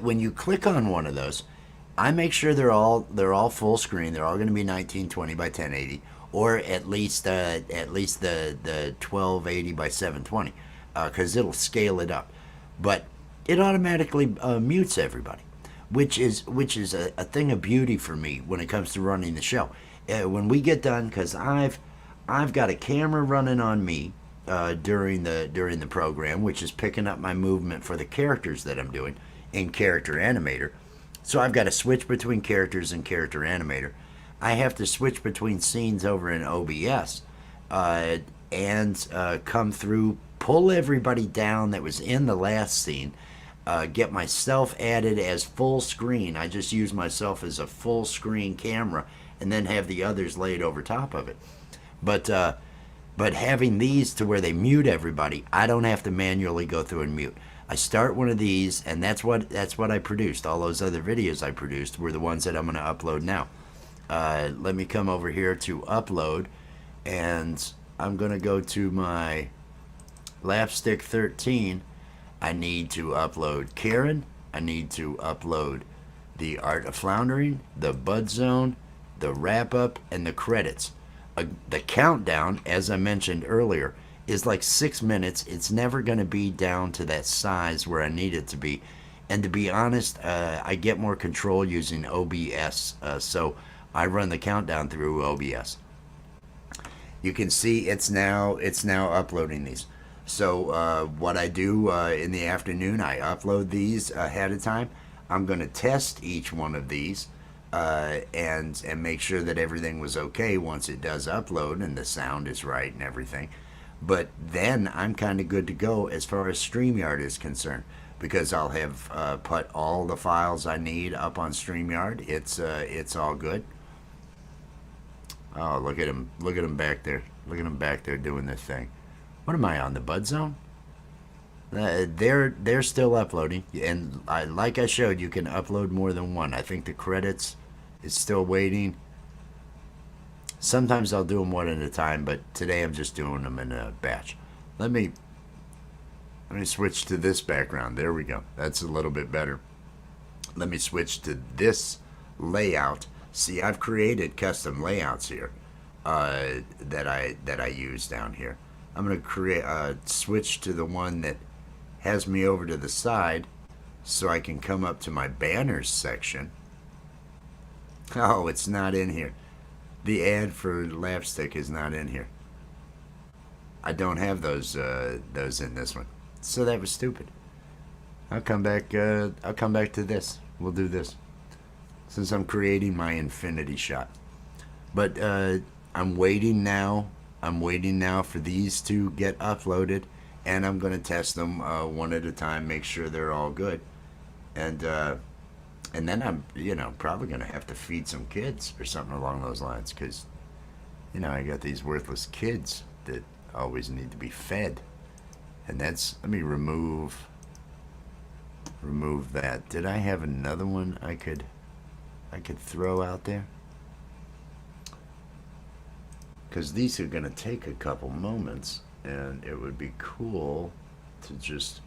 when you click on one of those, I make sure they're all full screen. They're all going to be 1920 by 1080, or at least the 1280 by 720, because it'll scale it up. But it automatically mutes everybody, which is a thing of beauty for me when it comes to running the show. When we get done, because I've got a camera running on me during the program, which is picking up my movement for the characters that I'm doing in Character Animator. So I've got to switch between characters and Character Animator. I have to switch between scenes over in OBS and come through, pull everybody down that was in the last scene, get myself added as full screen. I just use myself as a full screen camera and then have the others laid over top of it. But having these to where they mute everybody, I don't have to manually go through and mute. I start one of these, and that's what I produced. All those other videos I produced were the ones that I'm going to upload now. Let me come over here to upload, and I'm going to go to my LAPStick 13. I need to upload Karen. I need to upload the Art of Floundering, the Bud Zone, the wrap up, and the credits. The countdown, as I mentioned earlier, is like 6 minutes. It's never going to be down to that size where I need it to be. And to be honest, I get more control using OBS, so I run the countdown through OBS. You can see it's now uploading these. So what I do in the afternoon, I upload these ahead of time. I'm going to test each one of these and make sure that everything was okay once it does upload and the sound is right and everything. But then I'm kind of good to go as far as StreamYard is concerned, because I'll have put all the files I need up on StreamYard. It's all good. Oh, look at him back there. Look at him back there doing this thing. What am I on, the Bud Zone? They're still uploading, and like I showed, you can upload more than one. I think the credits is still waiting. Sometimes I'll do them one at a time, but today I'm just doing them in a batch. Let me switch to this background. There we go. That's a little bit better. Let me switch to this layout. See, I've created custom layouts here that I use down here. I'm going to switch to the one that has me over to the side so I can come up to my banners section. Oh, it's not in here. The ad for LAPStick is not in here. I don't have those in this one, so that was stupid. I'll come back to this. We'll do this since I'm creating my infinity shot. But I'm waiting now. I'm waiting now for these to get uploaded, and I'm going to test them one at a time, make sure they're all good, and then I'm probably going to have to feed some kids or something along those lines, because I got these worthless kids that always need to be fed. And that's, let me remove that. Did I have another one I could throw out there? Because these are going to take a couple moments, and it would be cool to just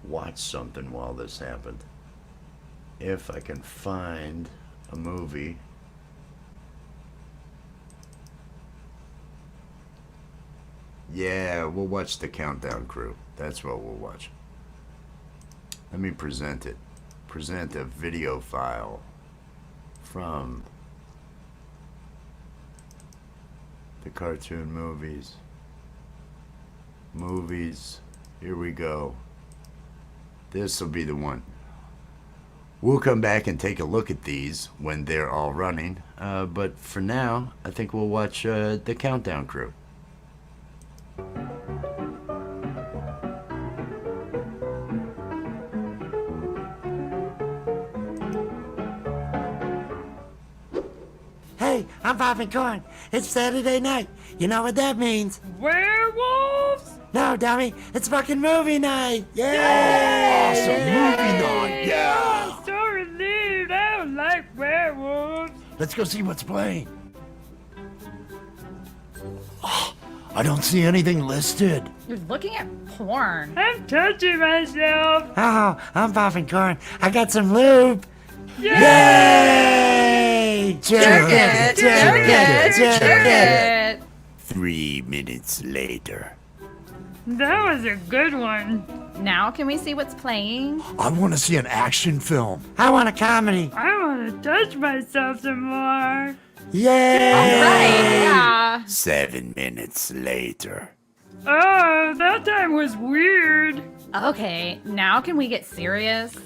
watch something while this happened. If I can find a movie. Yeah, we'll watch The Countdown Crew. That's what we'll watch. Let me present it. Present a video file from the cartoon movies. Here we go. This will be the one. We'll come back and take a look at these when they're all running. But for now, I think we'll watch The Countdown Crew. Hey, I'm popping corn. It's Saturday night. You know what that means? Werewolves? No, dummy. It's fucking movie night. Yeah! Awesome movie night. Yeah. So relieved. I don't like werewolves. Let's go see what's playing. Oh, I don't see anything listed. You're looking at porn. I'm touching myself. Oh, I'm popping corn. I got some lube. Yay! Jerk it, jerk it, jerk it. 3 minutes later. That was a good one. Now can we see what's playing? I want to see an action film. I want a comedy. I want to touch myself some more. Yay! Right, yeah. 7 minutes later. Oh, that time was weird. Okay, now can we get serious?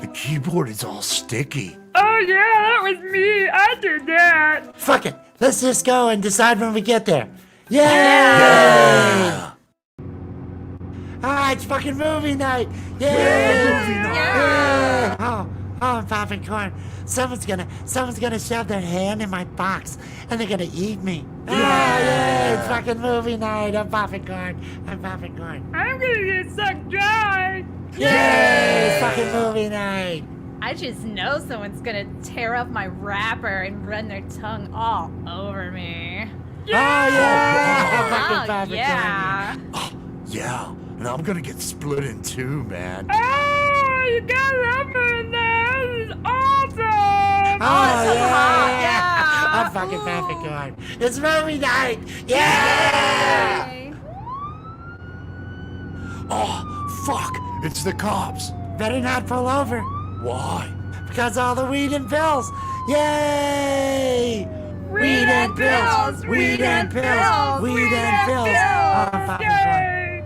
The keyboard is all sticky. Oh yeah, that was me. I did that. Fuck it. Let's just go and decide when we get there. Yay! Yeah. Ah, it's fucking movie night. Yay! Yeah. Oh, I'm popping corn. Someone's gonna shove their hand in my box and they're gonna eat me. Yeah, it's fucking movie night. I'm popping corn. I'm popping corn. I'm gonna get sucked dry. Yay! It's fucking movie night. I just know someone's gonna tear up my wrapper and run their tongue all over me. Oh yeah! I'm fucking Oh, popping yeah. Yeah, and I'm gonna get split in two, man. Oh, you got lumber in there. This is awesome. corn. Oh so yeah! hot, yeah. I'm fucking popping corn. It's movie night. Yeah! Yay. Oh, fuck! It's the cops. Better not pull over. Why? Because all the weed and pills. Yay! Weed and pills. Weed and pills. Weed and pills. Oh, I'm popping corn. Yay.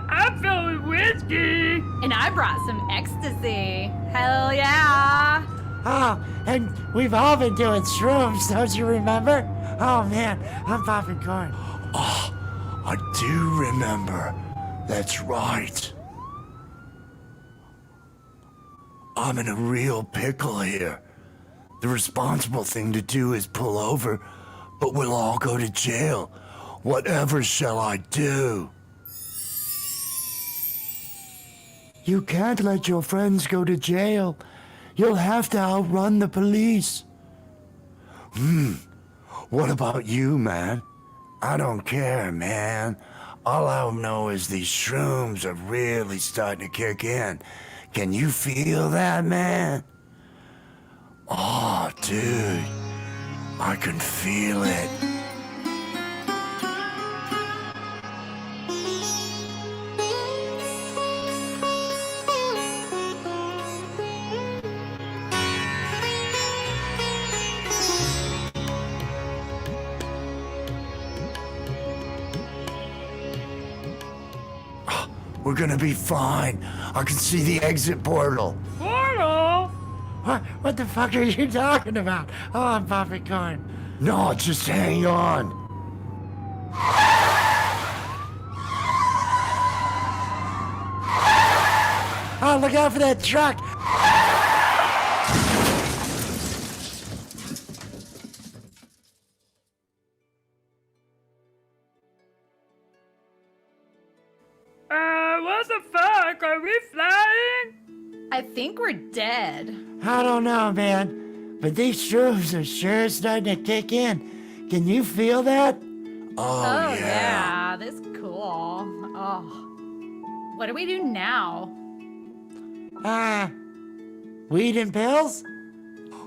I'm filled with whiskey. And I brought some ecstasy. Hell yeah. Oh, and we've all been doing shrooms, don't you remember? Oh man, I'm popping corn. Oh, I do remember. That's right. I'm in a real pickle here. The responsible thing to do is pull over, but we'll all go to jail. Whatever shall I do? You can't let your friends go to jail. You'll have to outrun the police. What about you, man? I don't care, man. All I know is these shrooms are really starting to kick in. Can you feel that, man? Oh, dude. I can feel it. We're gonna be fine. I can see the exit portal. Portal. What the fuck are you talking about? Oh, I'm popping corn. No, just hang on. Oh, look out for that truck. What the fuck? Are we flying? I think we're dead. I don't know, man. But these shrooms are sure starting to kick in. Can you feel that? Oh, yeah. This is cool. Oh. What do we do now? Weed and pills?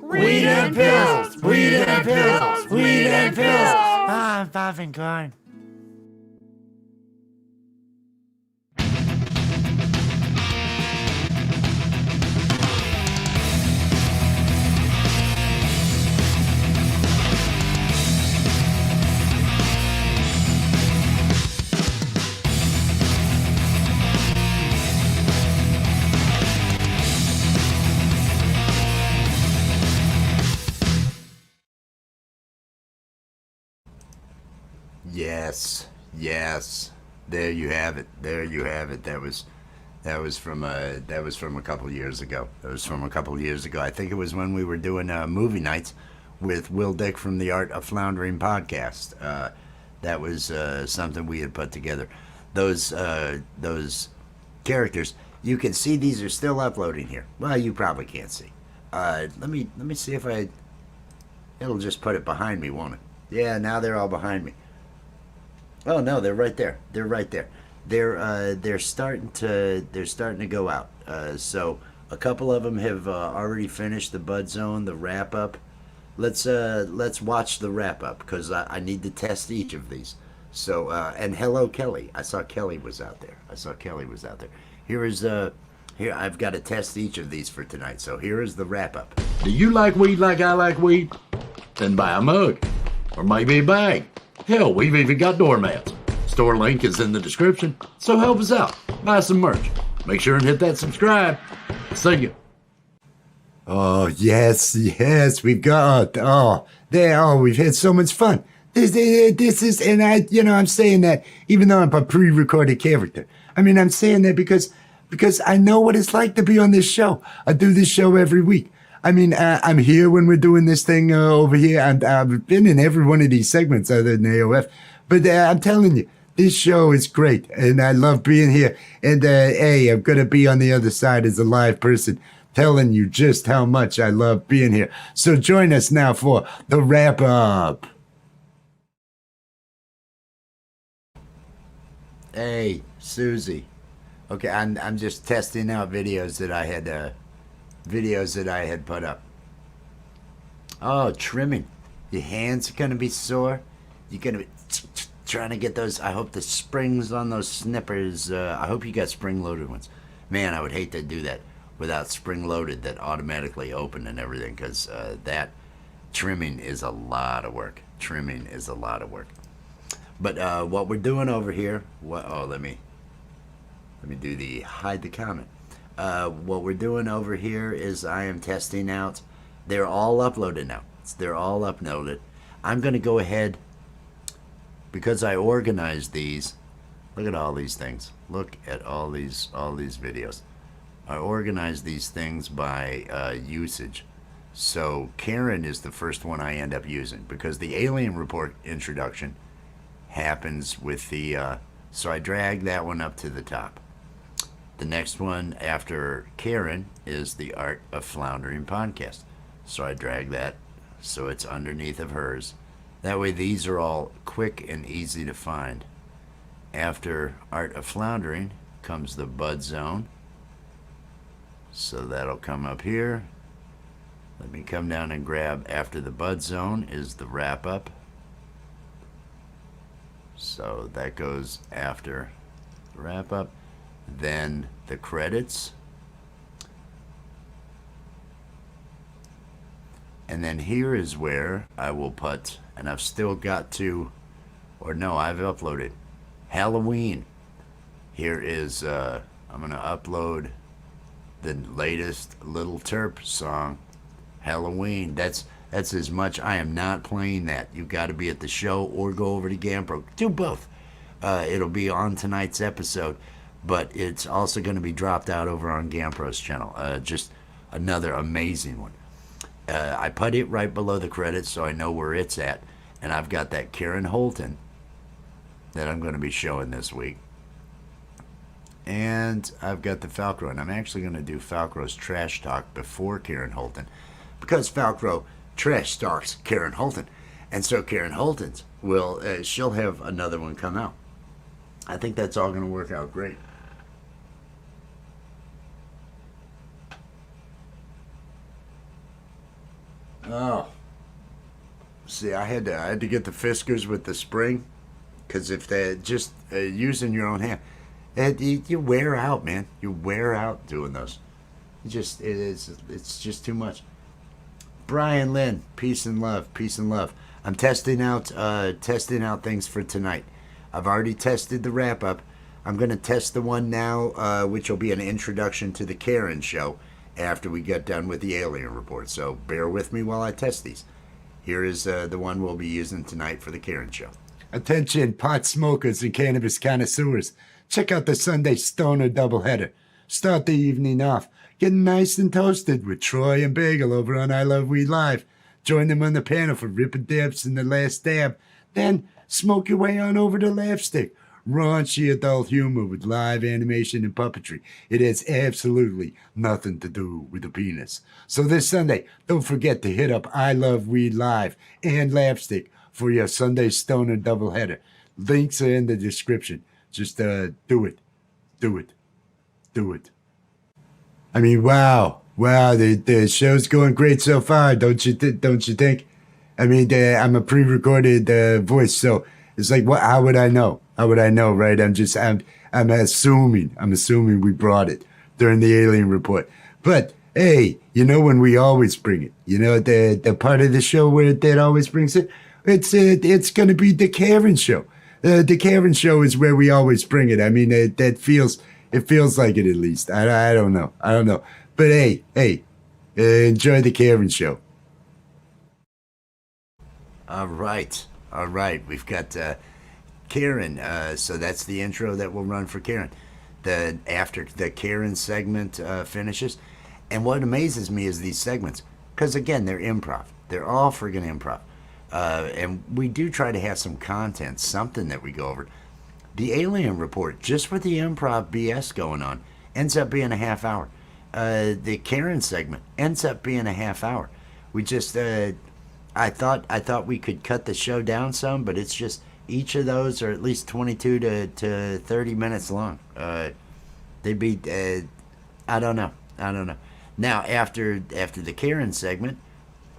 Weed and pills. Weed and pills. Weed and pills. Ah, I'm popping corn. Yes. There you have it. That was from a couple years ago. I think it was when we were doing movie nights with Will Dick from the Art of Floundering podcast. That was something we had put together. Those characters, you can see these are still uploading here. Well, you probably can't see. Let me see if I It'll just put it behind me, won't it? Yeah, now they're all behind me. Oh no, they're right there. They're right there. They're starting to go out. So a couple of them have already finished the bud zone, the wrap up. Let's watch the wrap up because I need to test each of these. So and hello Kelly. I saw Kelly was out there. Here I've got to test each of these for tonight. So here is the wrap up. Do you like weed like I like weed? Then buy a mug. Or maybe a bag. Hell, we've even got doormats. Store link is in the description, so help us out. Buy some merch. Make sure and hit that subscribe. See ya. Oh, yes, we've got, we've had so much fun. This is, and I'm saying that even though I'm a pre-recorded character. I mean, I'm saying that because I know what it's like to be on this show. I do this show every week. I mean, I'm here when we're doing this thing over here. I've been in every one of these segments other than AOF. But I'm telling you, this show is great, and I love being here. And, hey, I'm going to be on the other side as a live person, telling you just how much I love being here. So join us now for the wrap-up. Hey, Susie. Okay, I'm just testing out videos that I had put up. Oh, trimming. Your hands are gonna be sore. You're gonna be trying to get those. I hope the springs on those snippers. I hope you got spring-loaded ones. Man, I would hate to do that without spring-loaded that automatically open and everything, because that trimming is a lot of work. But what we're doing over here. Let me do the hide the comment. What we're doing over here is I am testing out. They're all uploaded now. They're all uploaded. I'm going to go ahead, because I organized these. Look at all these things. Look at all these videos. I organized these things by usage. So Karen is the first one I end up using, because the Alien Report introduction happens with the... so I drag that one up to the top. The next one after Karen is the Art of Floundering podcast. So I drag that so it's underneath of hers. That way these are all quick and easy to find. After Art of Floundering comes the Bud Zone. So that'll come up here. Let me come down and grab, after the Bud Zone is the Wrap Up. So that goes after the Wrap Up. Then the credits. And then here is where I will put, and I've still got to, or no, I've uploaded Halloween. Here is, I'm going to upload the latest Little Terp song, Halloween. That's as much. I am not playing that. You've got to be at the show or go over to GamPro. Do both. It'll be on tonight's episode, but it's also going to be dropped out over on GamPro's channel. Just another amazing one. I put it right below the credits so I know where it's at. And I've got that Karen Holton that I'm going to be showing this week. And I've got the Falcro. And I'm actually going to do Falcro's Trash Talk before Karen Holton, because Falcro trash talks Karen Holton. And so Karen Holton's will, she'll have another one come out. I think that's all going to work out great. Oh, see, I had to get the Fiskars with the spring, because if they're just using your own hand, you wear out, man. You wear out doing those. It's just too much. Brian Lynn, peace and love. I'm testing out things for tonight. I've already tested the wrap up. I'm going to test the one now, which will be an introduction to the Karen show after we get done with the Alien Report. So bear with me while I test these. Here is the one we'll be using tonight for the Karen show. Attention, pot smokers and cannabis connoisseurs. Check out the Sunday Stoner doubleheader. Start the evening off getting nice and toasted with Troy and Bagel over on I Love Weed Live. Join them on the panel for Rip and Dabs and the Last Dab. Then smoke your way on over to LAPStick. raunchy adult humor with live animation and puppetry. It has absolutely nothing to do with the penis. So this Sunday, don't forget to hit up I Love Weed Live and LAPStick for your Sunday Stoner doubleheader. Links are in the description. Just do it. Do it. Do it. I mean, wow. The show's going great so far, don't you think? I mean, I'm a pre-recorded voice, so it's like, what? How would I know? How would I know, right? I'm assuming. I'm assuming we brought it during the alien report. But hey, you know when we always bring it. You know the part of the show where that always brings it. It's going to be the Karen show. The Karen show is where we always bring it. I mean, it feels like it at least. I don't know. But hey, enjoy the Karen show. All right. We've got Karen. So that's the intro that will run for Karen. After the Karen segment finishes, and what amazes me is these segments, because again, they're improv. They're all friggin' improv, and we do try to have some content, something that we go over. The alien report, just with the improv BS going on, ends up being a half hour. The Karen segment ends up being a half hour. We just, I thought we could cut the show down some, but it's just each of those are at least 22 to 30 minutes long. They'd be, I don't know. Now after the Karen segment,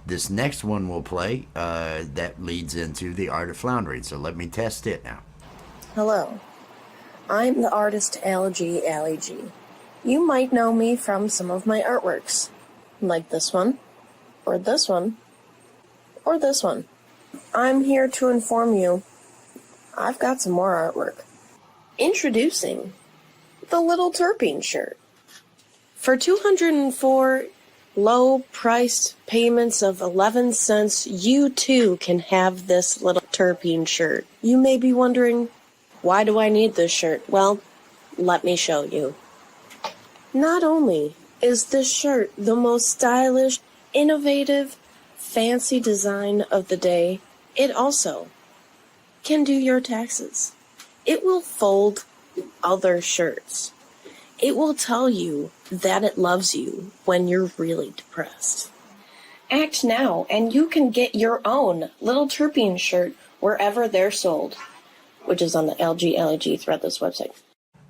this next one will play. That leads into the art of floundering. So let me test it now. Hello, I'm the artist Algie Allie G. You might know me from some of my artworks, like this one, or this one, or this one. I'm here to inform you I've got some more artwork. Introducing the Little Terpene shirt. For 204 low-priced payments of 11 cents, you too can have this Little Terpene shirt. You may be wondering, why do I need this shirt? Well, let me show you. Not only is this shirt the most stylish, innovative, fancy design of the day, it also can do your taxes. It will fold other shirts. It will tell you that it loves you when you're really depressed. Act now and you can get your own Little Terpene shirt wherever they're sold, which is on the LG Threadless website.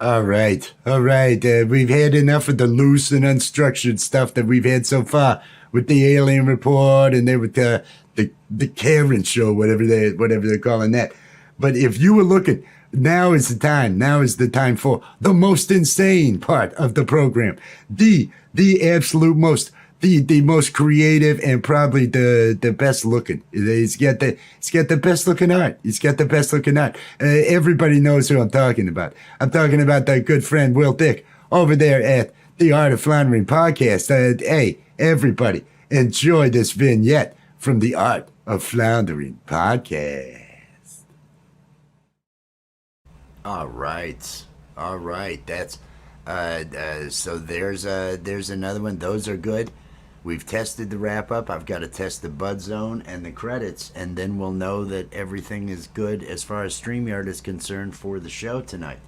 All right. We've had enough of the loose and unstructured stuff that we've had so far with the alien report and then with the Karen show, whatever they're calling that. But if you were looking, now is the time. Now is the time for the most insane part of the program. The absolute most, the most creative and probably the best looking. He's got the best looking art. Everybody knows who I'm talking about. I'm talking about that good friend Will Dick over there at the Art of Floundering podcast. Hey, everybody, enjoy this vignette from the Art of Floundering podcast. All right. That's so there's another one. Those are good. We've tested the wrap up. I've got to test the bud zone and the credits, and then we'll know that everything is good as far as StreamYard is concerned for the show tonight.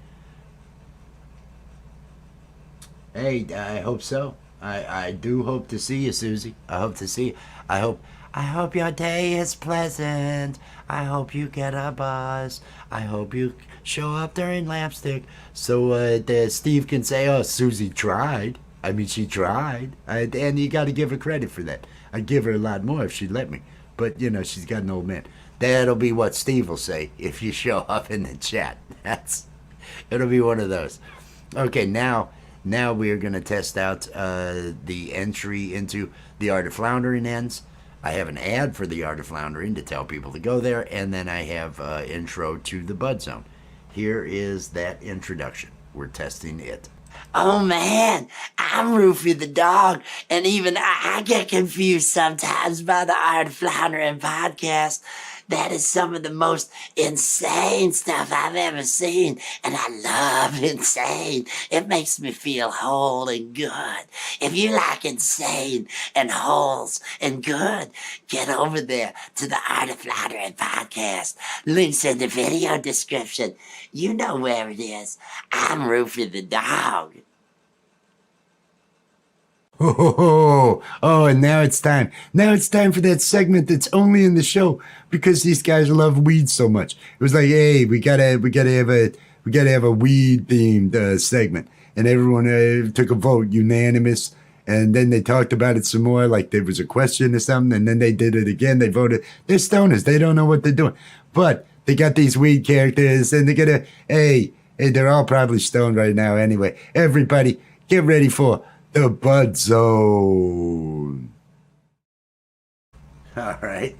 Hey, I hope so. I do hope to see you, Susie. I hope to see you. I hope your day is pleasant. I hope you get a buzz. I hope you show up during LAPStick so Steve can say, oh, Susie tried. I mean, she tried. And you got to give her credit for that. I'd give her a lot more if she'd let me. But, you know, she's got an old man. That'll be what Steve will say if you show up in the chat. It'll be one of those. Okay, now we are going to test out the entry into the Art of Floundering ends. I have an ad for the Art of Floundering to tell people to go there, and then I have intro to the Bud Zone. Here is that introduction. We're testing it. Oh man, I'm Rufy the dog, and even I get confused sometimes by the Art of Floundering podcast. That is some of the most insane stuff I've ever seen. And I love insane. It makes me feel whole and good. If you like insane and holes and good, get over there to the Art of Flattering podcast. Links in the video description. You know where it is. I'm Roofy the dog. Oh, and now it's time. Now it's time for that segment that's only in the show because these guys love weed so much. It was like, hey, we gotta have a weed themed segment, and everyone took a vote, unanimous. And then they talked about it some more, like there was a question or something, and then they did it again. They voted. They're stoners. They don't know what they're doing, but they got these weed characters, and they're gonna, hey, they're all probably stoned right now anyway. Everybody, get ready for the Bud Zone. All right.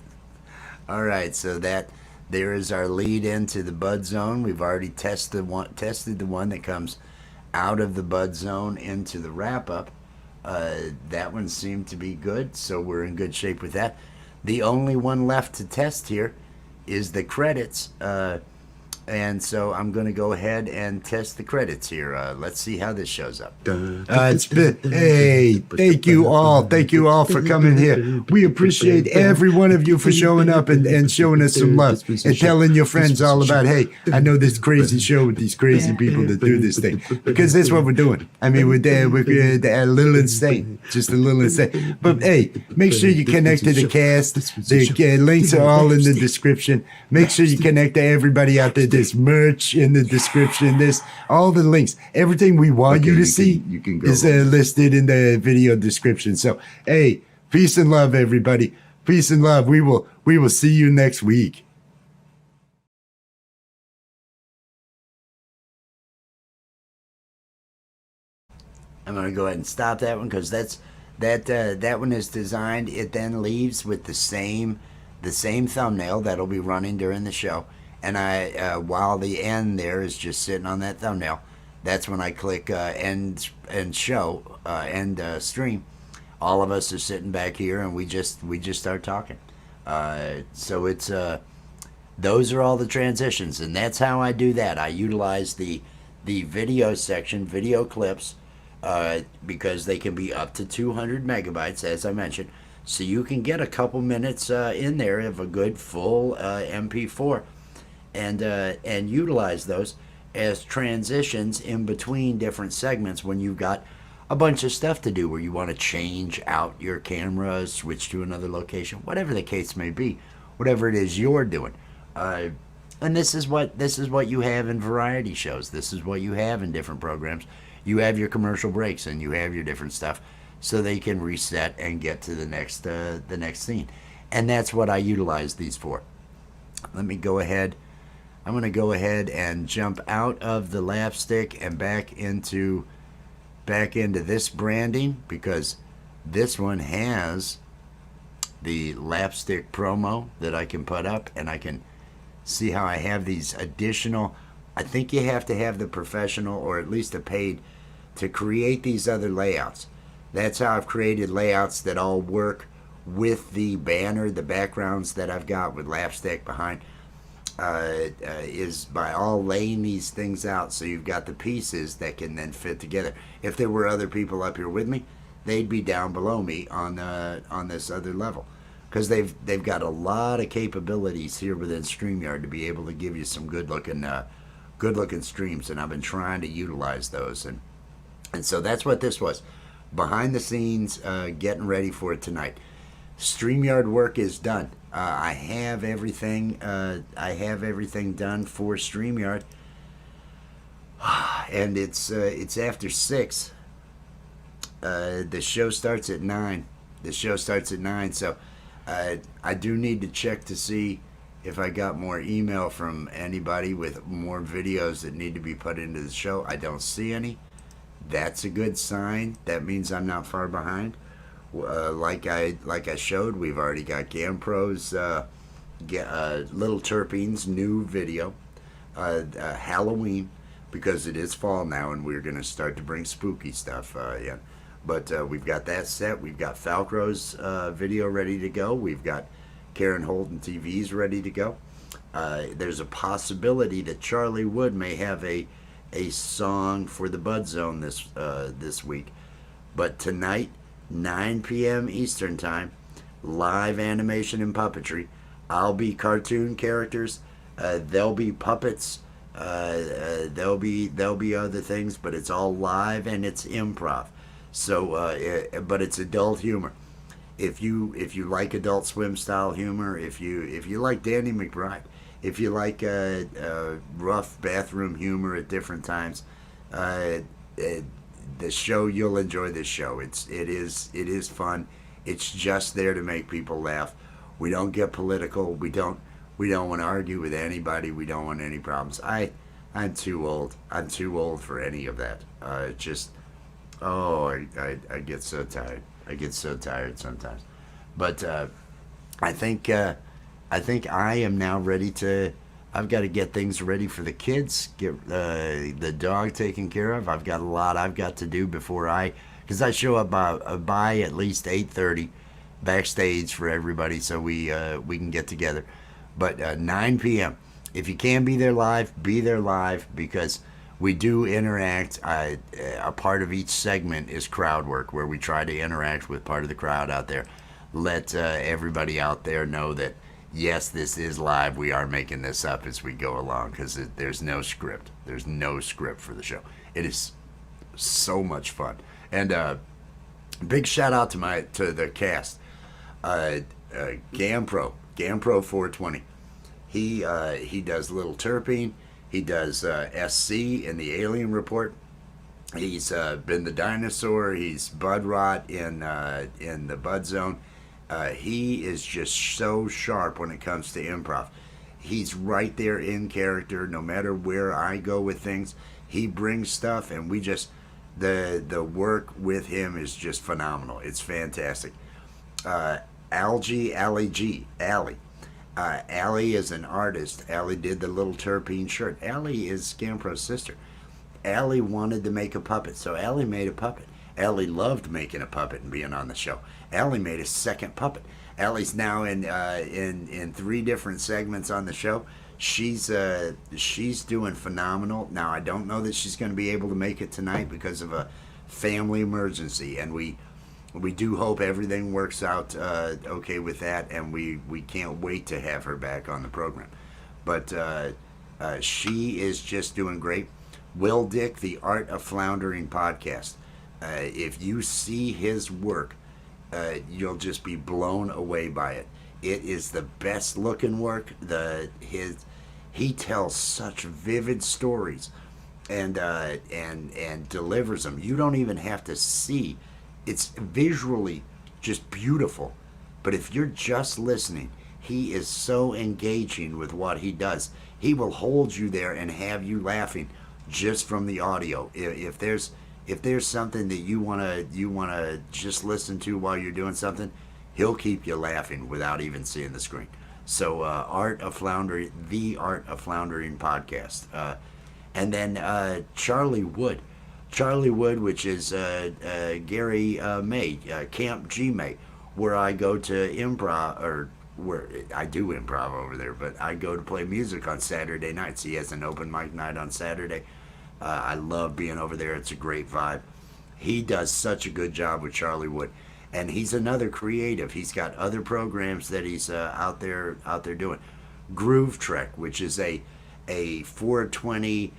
So there is our lead into the Bud Zone. We've already tested the one that comes out of the Bud Zone into the wrap up. That one seemed to be good, so we're in good shape with that. The only one left to test here is the credits. And so I'm going to go ahead and test the credits here. Let's see how this shows up. Hey, thank you all for coming here. We appreciate every one of you for showing up and showing us some love and telling your friends all about, hey, I know this crazy show with these crazy people that do this thing, because that's what we're doing. I mean, we're a little insane, just a little insane. But hey, make sure you connect to the cast. The links are all in the description. Make sure you connect to everybody out there. There's merch in the description. There's all the links. Everything we want you to see is listed in the video description. So, hey, peace and love, everybody. Peace and love. We will see you next week. I'm going to go ahead and stop that one because that one is designed. It then leaves with the same thumbnail that'll be running during the show. And while the end there is just sitting on that thumbnail, that's when I click end stream. All of us are sitting back here, and we just start talking. So it's those are all the transitions, and that's how I do that. I utilize the video section, video clips, because they can be up to 200 megabytes, as I mentioned. So you can get a couple minutes in there of a good full MP4. And utilize those as transitions in between different segments when you've got a bunch of stuff to do where you want to change out your camera, switch to another location, whatever the case may be, whatever it is you're doing. And this is what you have in variety shows. This is what you have in different programs. You have your commercial breaks and you have your different stuff, so they can reset and get to the next scene. And that's what I utilize these for. Let me go ahead. I'm going to go ahead and jump out of the LAPStick and back into this branding, because this one has the LAPStick promo that I can put up, and I can see how I have these additional. I think you have to have the professional or at least a paid to create these other layouts. That's how I've created layouts that all work with the banner, the backgrounds that I've got with LAPStick behind. Is by all laying these things out so you've got the pieces that can then fit together. If there were other people up here with me, they'd be down below me on this other level, because they've got a lot of capabilities here within StreamYard to be able to give you some good looking streams, and I've been trying to utilize those, and so that's what this was, behind the scenes, getting ready for it tonight. StreamYard work is done. I have everything. I have everything done for StreamYard, and it's after 6. The show starts at 9. So I do need to check to see if I got more email from anybody with more videos that need to be put into the show. I don't see any. That's a good sign. That means I'm not far behind. Like I showed, we've already got GamPro's Little Terpenes new video, Halloween, because it is fall now and we're going to start to bring spooky stuff in. But we've got that set. We've got Falcro's video ready to go. We've got Karen Holden TV's ready to go. There's a possibility that Charlie Wood may have a song for the Bud Zone this week. But tonight, 9 p.m. Eastern Time, live animation and puppetry. I'll be cartoon characters. There'll be puppets. There'll be other things, but it's all live and it's improv. So, but it's adult humor. If you like Adult Swim style humor, if you like Danny McBride, if you like rough bathroom humor at different times, the show, you'll enjoy this show. It is fun. It's just there to make people laugh. We don't get political. We don't want to argue with anybody. We don't want any problems. I'm too old. I'm too old for any of that. I get so tired. I get so tired sometimes. But I think I am now ready to. I've got to get things ready for the kids. Get the dog taken care of. I've got a lot I've got to do because I show up by at least 8:30 backstage for everybody, so we can get together. But 9 p.m. If you can be there live, because we do interact. A part of each segment is crowd work, where we try to interact with part of the crowd out there. Let everybody out there know that, yes, this is live. We are making this up as we go along, because there's no script. There's no script for the show. It is so much fun. And big shout out to the cast. Gampro 420. He does Little Terpene. He does SC in the Alien Report. He's been the dinosaur. He's Bud Rot in the Bud Zone. He is just so sharp when it comes to improv. He's right there in character. No matter where I go with things, he brings stuff, and we just the work with him is just phenomenal. It's fantastic. Allie is an artist. Allie did the Little Terpene shirt. Allie is Scampro's sister. Allie wanted to make a puppet, so Allie made a puppet. Allie loved making a puppet and being on the show. Allie made a second puppet. Allie's now in 3 different segments on the show. She's doing phenomenal. Now, I don't know that she's going to be able to make it tonight because of a family emergency, and we do hope everything works out okay with that, and we can't wait to have her back on the program. But she is just doing great. Will Dick, the Art of Floundering podcast. If you see his work, you'll just be blown away by it. It is the best looking work. He tells such vivid stories, and delivers them. You don't even have to see. It's visually just beautiful. But if you're just listening, he is so engaging with what he does. He will hold you there and have you laughing just from the audio. If there's something that you wanna just listen to while you're doing something, he'll keep you laughing without even seeing the screen. So the Art of Floundering podcast, and then Charlie Wood, which is Gary May, Camp G May, where I go to improv, or where I do improv over there, but I go to play music on Saturday nights. He has an open mic night on Saturday. I love being over there. It's a great vibe. He does such a good job with Charlie Wood, and he's another creative. He's got other programs that he's out there doing. Groove Trek, which is a 420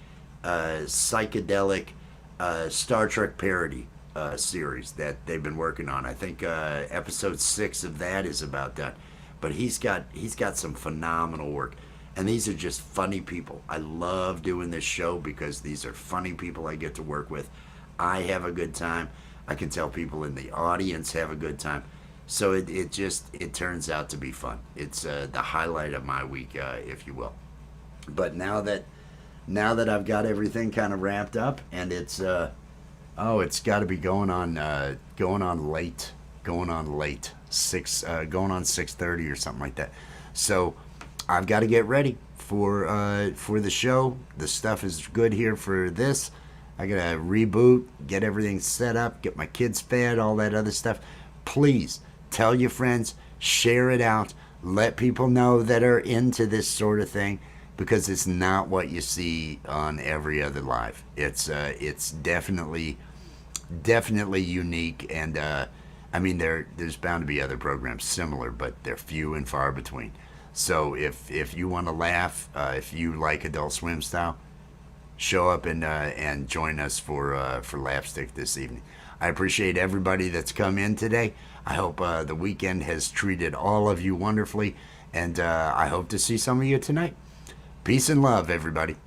psychedelic Star Trek parody series that they've been working on. I think episode 6 of that is about done. But he's got some phenomenal work. And these are just funny people. I love doing this show because these are funny people I get to work with. I have a good time. I can tell people in the audience have a good time. So it turns out to be fun. It's the highlight of my week, if you will. But now that I've got everything kind of wrapped up, and it's got to be going on late, 6:30 or something like that. So I've got to get ready for the show. The stuff is good here for this. I gotta reboot, get everything set up, get my kids fed, all that other stuff. Please tell your friends, share it out, Let people know that are into this sort of thing, because it's not what you see on every other live. It's definitely unique, and I mean there's bound to be other programs similar, but they're few and far between. So if you want to laugh, if you like Adult Swim style, show up and join us for Lapstick this evening. I appreciate everybody that's come in today. I hope the weekend has treated all of you wonderfully, and I hope to see some of you tonight. Peace and love, everybody.